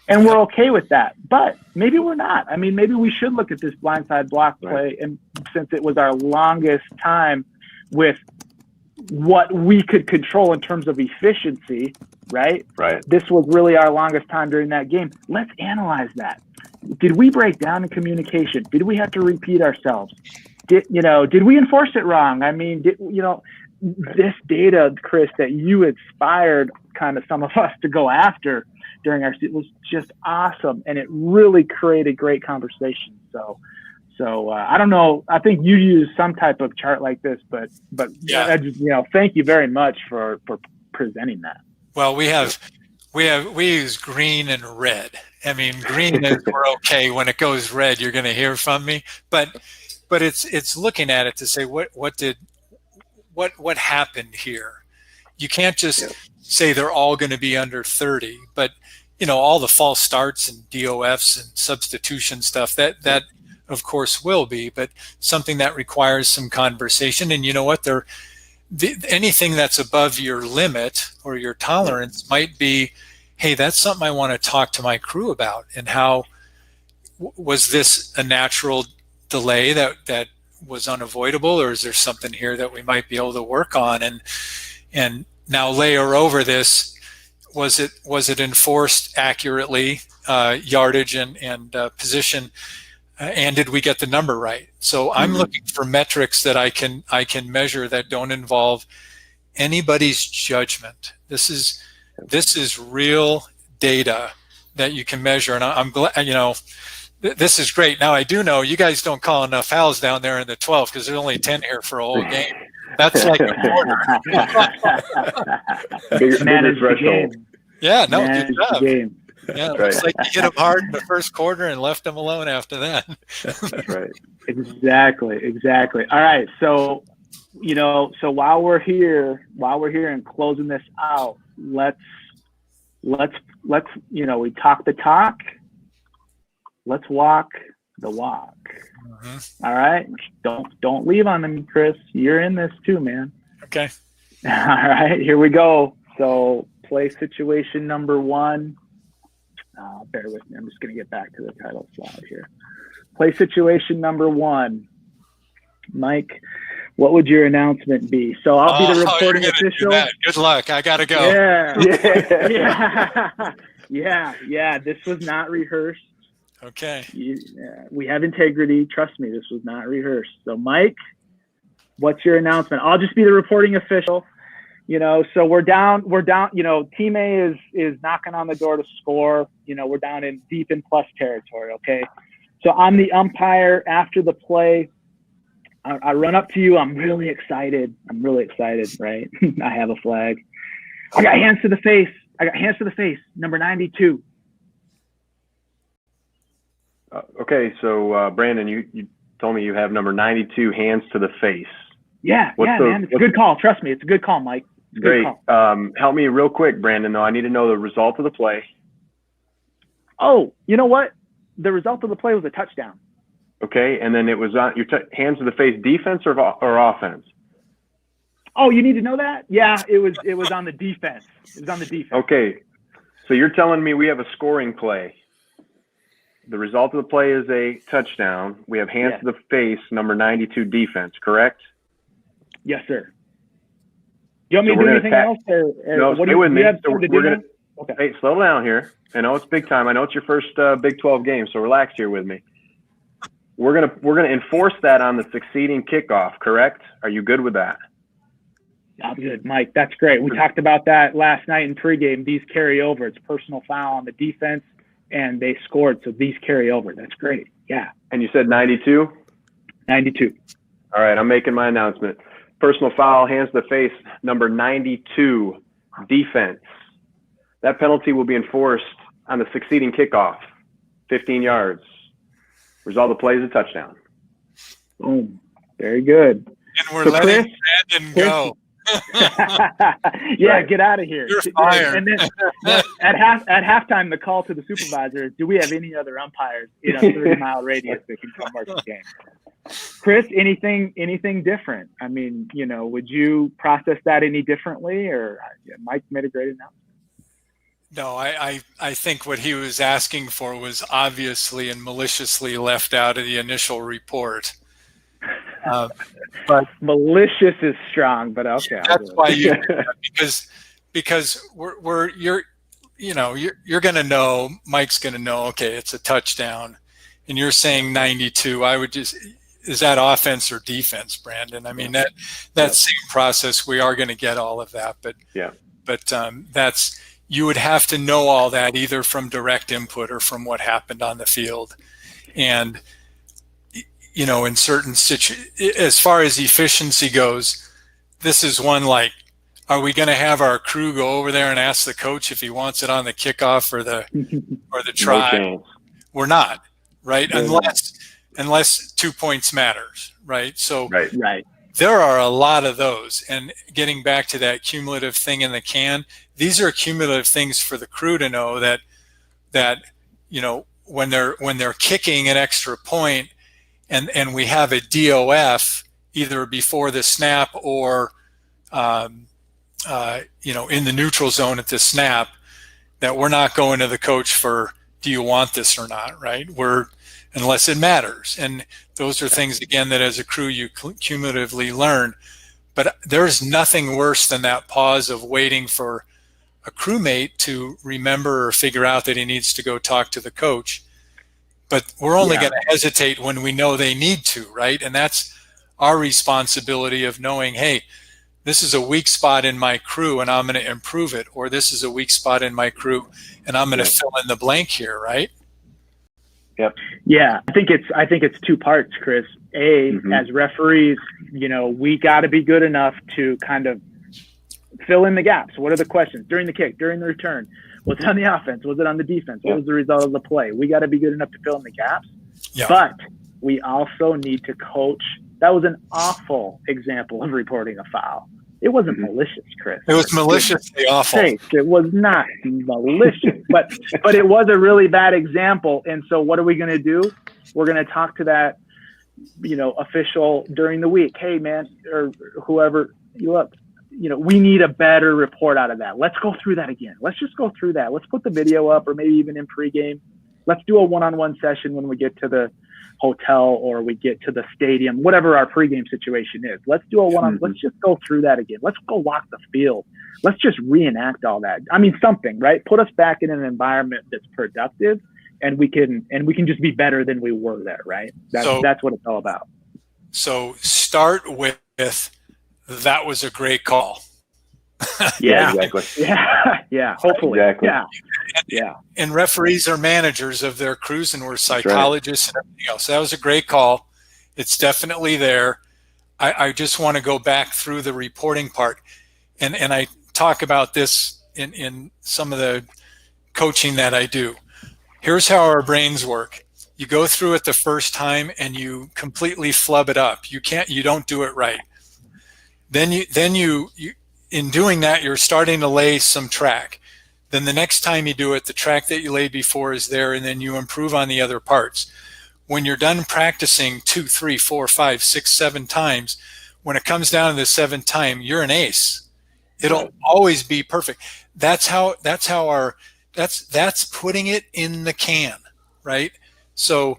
And we're okay with that, but maybe we're not. I mean, maybe we should look at this blindside block play, and since it was our longest time with what we could control in terms of efficiency, right? This was really our longest time during that game. Let's analyze that. Did we break down in communication? Did we have to repeat ourselves? Did we enforce it wrong? I mean, this data, Chris, that you inspired kind of some of us to go after, during our season was just awesome, and it really created great conversation. So I don't know. I think you use some type of chart like this, but Yeah. I just, thank you very much for presenting that. Well, we use green and red. I mean, green is we're okay. When it goes red, you're going to hear from me. But it's looking at it to say what happened here. You can't just say they're all going to be under 30, but all the false starts and DOFs and substitution stuff that of course will be, but something that requires some conversation. And you know what? Anything that's above your limit or your tolerance might be, hey, that's something I want to talk to my crew about. And how was this a natural delay that was unavoidable, or is there something here that we might be able to work on? And now layer over this, was it enforced accurately, yardage and position, and did we get the number right? So I'm looking for metrics that I can measure that don't involve anybody's judgment. This is real data that you can measure, and I'm glad. This is great. Now I do know you guys don't call enough fouls down there in the 12 because there's only 10 here for a whole game. That's like a quarter. bigger threshold. Yeah, no, good job. Game. Yeah, it looks like you hit them hard in the first quarter and left them alone after that. That's right. Exactly. All right. So, while we're here and closing this out, let's we talk the talk. Let's walk the walk. Mm-hmm. All right. Don't leave on them, Chris. You're in this too, man. Okay. All right. Here we go. So play situation number 1. Bear with me. I'm just going to get back to the title slide here. Play situation number 1. Mike, what would your announcement be? So I'll be the reporting official. Good luck. I got to go. Yeah. This was not rehearsed. Okay. We have integrity. Trust me, this was not rehearsed. So Mike, what's your announcement? I'll just be the reporting official. So we're down, Team A is knocking on the door to score. We're down in deep in plus territory, okay? So I'm the umpire after the play. I run up to you. I'm really excited, right? I have a flag. I got hands to the face. Number 92. Okay, so Brandon, you told me you have number 92, hands to the face. Yeah, man. It's a good call. Trust me, it's a good call, Mike. Great. Help me real quick, Brandon, though. I need to know the result of the play. Oh, you know what? The result of the play was a touchdown. Okay, and then it was on your hands to the face, defense or offense? Oh, you need to know that? Yeah, it was on the defense. It was on the defense. Okay, so you're telling me we have a scoring play. The result of the play is a touchdown. We have hands to the face, number 92 defense, correct? Yes, sir. Do you want me to do anything else? No, stay with me. Okay. Hey, slow down here. I know it's big time. I know it's your first Big 12 game, so relax here with me. We're gonna enforce that on the succeeding kickoff, correct? Are you good with that? I'm good, Mike. That's great. We talked about that last night in pregame. These carry over. It's personal foul on the defense, and they scored, so these carry over. That's great. Yeah. And you said 92? 92. All right, I'm making my announcement. Personal foul, hands to the face, number 92, defense. That penalty will be enforced on the succeeding kickoff, 15 yards. Result of the play is a touchdown. Boom. Very good. And we're letting Brandon go. Get out of here. You're fired. And then at halftime, the call to the supervisor is, do we have any other umpires in a 30-mile radius that can come watch the game? Chris, anything different? I mean, would you process that any differently, or Mike made a great announcement? No, I think what he was asking for was obviously and maliciously left out of the initial report. But malicious is strong, but okay. That's why because you're going to know, Mike's going to know, okay, it's a touchdown, and you're saying 92. I would just, is that offense or defense, Brandon? I mean, that same process, we are going to get all of that, but that's, you would have to know all that either from direct input or from what happened on the field. And, you know, in certain as far as efficiency goes, this is one like, are we going to have our crew go over there and ask the coach if he wants it on the kickoff or the try? No. We're not, right? No. Unless 2 points matters, right? So right. There are a lot of those. And getting back to that cumulative thing in the can, these are cumulative things for the crew to know that you know, when they're kicking an extra point and we have a DOF either before the snap or you know, in the neutral zone at the snap, that we're not going to the coach for, do you want this or not, right? Unless it matters. And those are things, again, that as a crew you cumulatively learn. But there's nothing worse than that pause of waiting for a crewmate to remember or figure out that he needs to go talk to the coach. But we're only going to hesitate when we know they need to, right? And that's our responsibility of knowing, hey, this is a weak spot in my crew and I'm going to improve it, or this is a weak spot in my crew and I'm going to fill in the blank here, right? Yep. Yeah, I think it's two parts, Chris. As referees, you know, we got to be good enough to kind of fill in the gaps. What are the questions during the kick, during the return? Was it on the offense? Was it on the defense? What was the result of the play? We got to be good enough to fill in the gaps. Yeah. But we also need to coach. That was an awful example of reporting a foul. It wasn't malicious, Chris. It was maliciously awful. It was not malicious, but it was a really bad example. And so what are we going to do? We're going to talk to that, you know, official during the week. Hey, man, or whoever, look, you know, we need a better report out of that. Let's go through that again. Let's just go through that. Let's put the video up, or maybe even in pregame. Let's do a one-on-one session when we get to the hotel or we get to the stadium, whatever our pregame situation is. Let's do a one-on. Let's just go through that again. Let's go walk the field. Let's just reenact all that. I mean, something, right? Put us back in an environment that's productive, and we can just be better than we were there, right? That's what it's all about. So start with, that was a great call. Yeah, exactly. Yeah. Hopefully. Exactly. Yeah. And referees are managers of their crews, and we're psychologists and everything else. That was a great call. It's definitely there. I just want to go back through the reporting part. And I talk about this in some of the coaching that I do. Here's how our brains work. You go through it the first time and you completely flub it up. You don't do it right. Then you in doing that, you're starting to lay some track. Then the next time you do it, the track that you laid before is there, and then you improve on the other parts. When you're done practicing 2, 3, 4, 5, 6, 7 times, when it comes down to the 7th time, you're an ace. It'll always be perfect. That's putting it in the can, right? So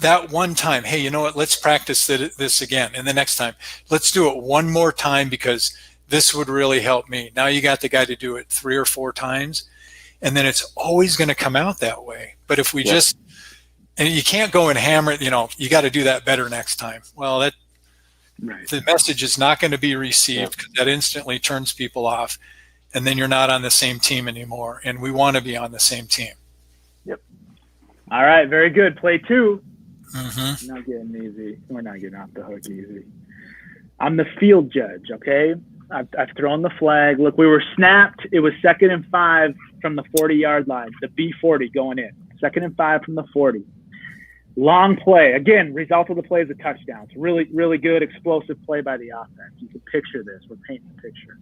that one time, hey, you know what? Let's practice this again. And the next time, let's do it one more time because this would really help me. Now you got the guy to do it 3 or 4 times, and then it's always going to come out that way. But if we just, and you can't go and hammer it, you know, you got to do that better next time. Well, the message is not going to be received because that instantly turns people off, and then you're not on the same team anymore. And we want to be on the same team. Yep. All right. Very good. Play 2. Mm-hmm. Not getting easy. We're not getting off the hook easy. I'm the field judge. Okay. I've thrown the flag. Look, we were snapped. It was 2nd and 5 from the 40-yard line, the B40 going in. 2nd and 5 from the 40. Long play. Again, result of the play is a touchdown. It's really, really good, explosive play by the offense. You can picture this. We're painting a picture.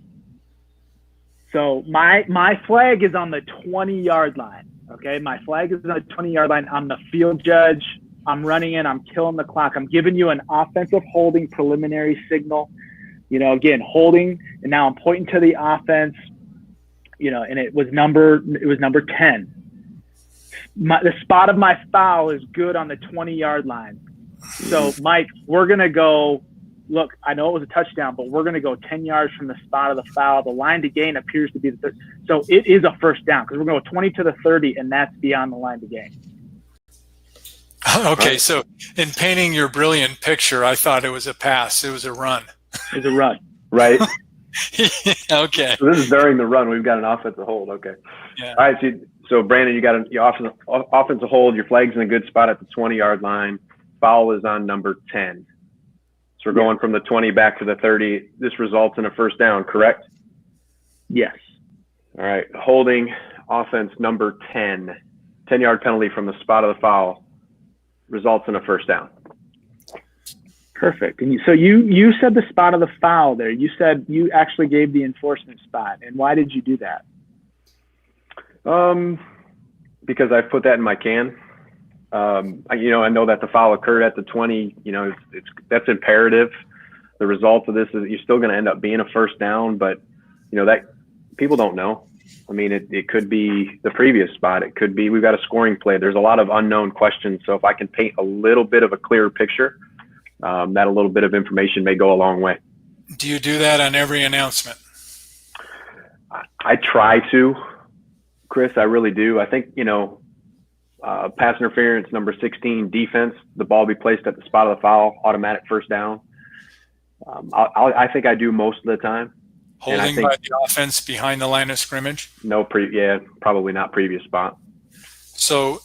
So my flag is on the 20-yard line, okay? My flag is on the 20-yard line. I'm the field judge. I'm running in. I'm killing the clock. I'm giving you an offensive holding preliminary signal. You know, again, holding, and now I'm pointing to the offense, you know, and it was number 10. The spot of my foul is good on the 20-yard line. So, Mike, we're going to go, look, I know it was a touchdown, but we're going to go 10 yards from the spot of the foul. The line to gain appears to be the 30. So it is a first down because we're going to go 20 to the 30, and that's beyond the line to gain. Okay, so in painting your brilliant picture, I thought it was a pass. It was a run. It's a run. Right. Okay. So this is during the run. We've got an offensive hold. Okay. Yeah. All right. So Brandon, you got your offensive hold. Your flag's in a good spot at the 20-yard line. Foul is on number 10. So we're going from the 20 back to the 30. This results in a first down, correct? Yes. All right. Holding offense number 10. 10-yard penalty from the spot of the foul results in a first down. Perfect. And you said the spot of the foul there. You said you actually gave the enforcement spot. And why did you do that? Because I put that in my can. I know that the foul occurred at the 20. That's imperative. The result of this is you're still going to end up being a first down, but that people don't know. I mean, it could be the previous spot. It could be we've got a scoring play. There's a lot of unknown questions. So if I can paint a little bit of a clearer picture, that a little bit of information may go a long way. Do you do that on every announcement? I try to, Chris. I really do. I think, pass interference, number 16, defense, the ball be placed at the spot of the foul, automatic first down. I think I do most of the time. Holding by the offense behind the line of scrimmage? Probably not previous spot. So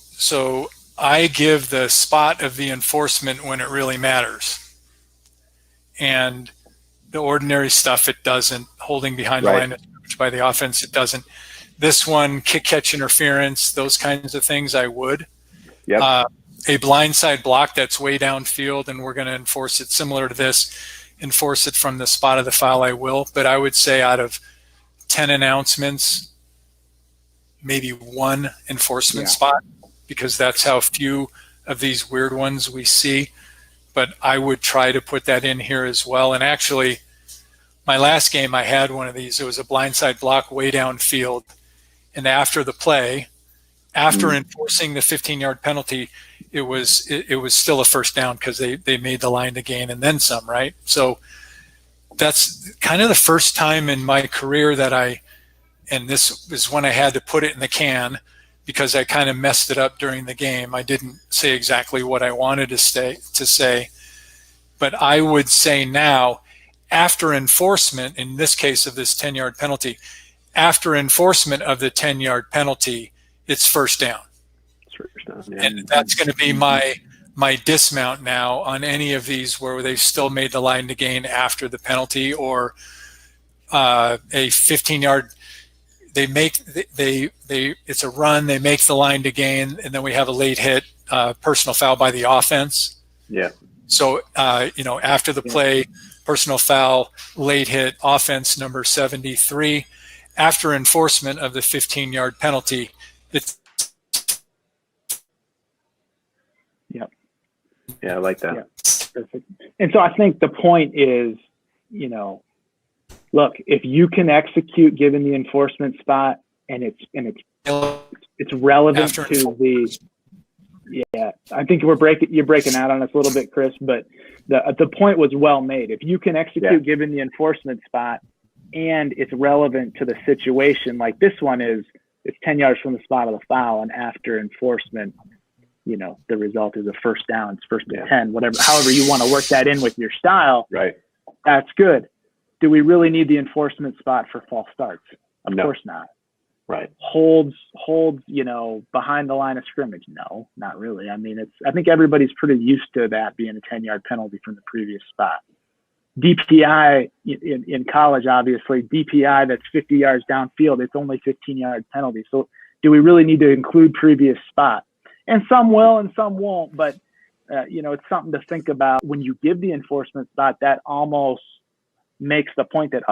I give the spot of the enforcement when it really matters. And the ordinary stuff, it doesn't. Holding behind the line of scrimmage by the offense, it doesn't. This one, kick catch interference, those kinds of things I would. Yep. A blindside block that's way downfield and we're going to enforce it similar to this, enforce it from the spot of the foul, I will. But I would say out of 10 announcements, maybe one enforcement spot, because that's how few of these weird ones we see. But I would try to put that in here as well. And actually, my last game, I had one of these. It was a blindside block way downfield. And after the play, after enforcing the 15-yard penalty, it was still a first down because they made the line to gain and then some, right? So that's kind of the first time in my career that and this is when I had to put it in the can because I kind of messed it up during the game. I didn't say exactly what I wanted to say, but I would say now, after enforcement, in this case of this 10-yard penalty, after enforcement of the 10-yard penalty, it's first down. And that's going to be my dismount now on any of these where they've still made the line to gain after the penalty or a 15-yard. It's a run. They make the line to gain, and then we have a late hit, personal foul by the offense. Yeah. So after the play, personal foul, late hit, offense number 73. After enforcement of the 15-yard penalty, it's. Yep. Yeah, I like that. Yeah. Perfect. And so I think the point is, look, if you can execute given the enforcement spot and it's relevant to the. Yeah, I think you're breaking out on us a little bit, Chris, but the point was well made. If you can execute given the enforcement spot and it's relevant to the situation, like this one is, it's 10 yards from the spot of the foul, and after enforcement, the result is a first down. It's first and 10, however you want to work that in with your style. Right. That's good. Do we really need the enforcement spot for false starts? Of course not. Right. Holds, behind the line of scrimmage? No, not really. I mean, I think everybody's pretty used to that being a 10-yard penalty from the previous spot. DPI in college, obviously, DPI that's 50 yards downfield, it's only 15-yard penalty. So do we really need to include previous spot? And some will and some won't, but it's something to think about. When you give the enforcement spot, that almost makes the point that,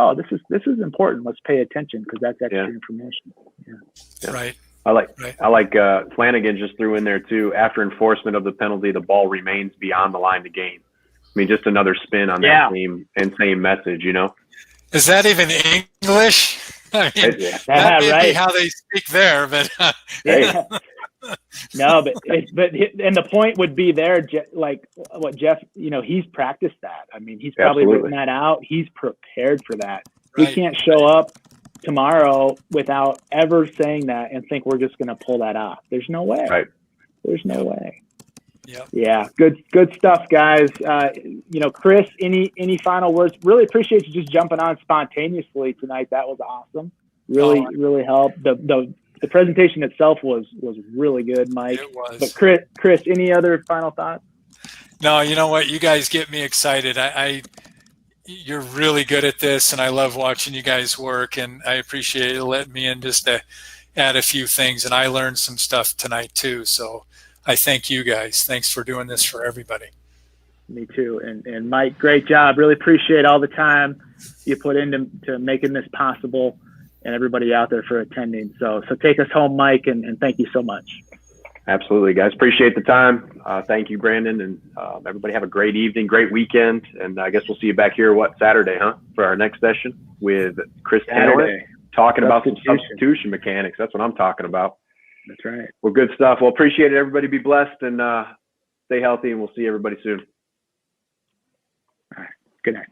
this is important. Let's pay attention because that's extra information. Yeah. Right. I like Flanagan just threw in there too. After enforcement of the penalty, the ball remains beyond the line to gain. I mean, just another spin on that same message, Is that even English? I mean, that may be how they speak there, but no, but and the point would be there, like what Jeff, he's practiced that. I mean, he's probably written that out. He's prepared for that. Right. We can't show up tomorrow without ever saying that and think we're just going to pull that off. There's no way. Right. There's no way. Yeah, good stuff, guys. Chris, any final words? Really appreciate you just jumping on spontaneously tonight. That was awesome. Really helped. The presentation itself was really good, Mike. It was. But Chris, any other final thoughts? No, you know what? You guys get me excited. You're really good at this, and I love watching you guys work, and I appreciate you letting me in just to add a few things, and I learned some stuff tonight too. So I thank you guys. Thanks for doing this for everybody. Me too. And Mike, great job. Really appreciate all the time you put into making this possible, and everybody out there for attending. So take us home, Mike, and thank you so much. Absolutely, guys. Appreciate the time. Thank you, Brandon, and everybody have a great evening, great weekend, and I guess we'll see you back here, Saturday, for our next session with Chris Kennewick, talking about some substitution mechanics. That's what I'm talking about. That's right. Well, good stuff. Well, appreciate it. Everybody be blessed and stay healthy, and we'll see everybody soon. All right. Good night.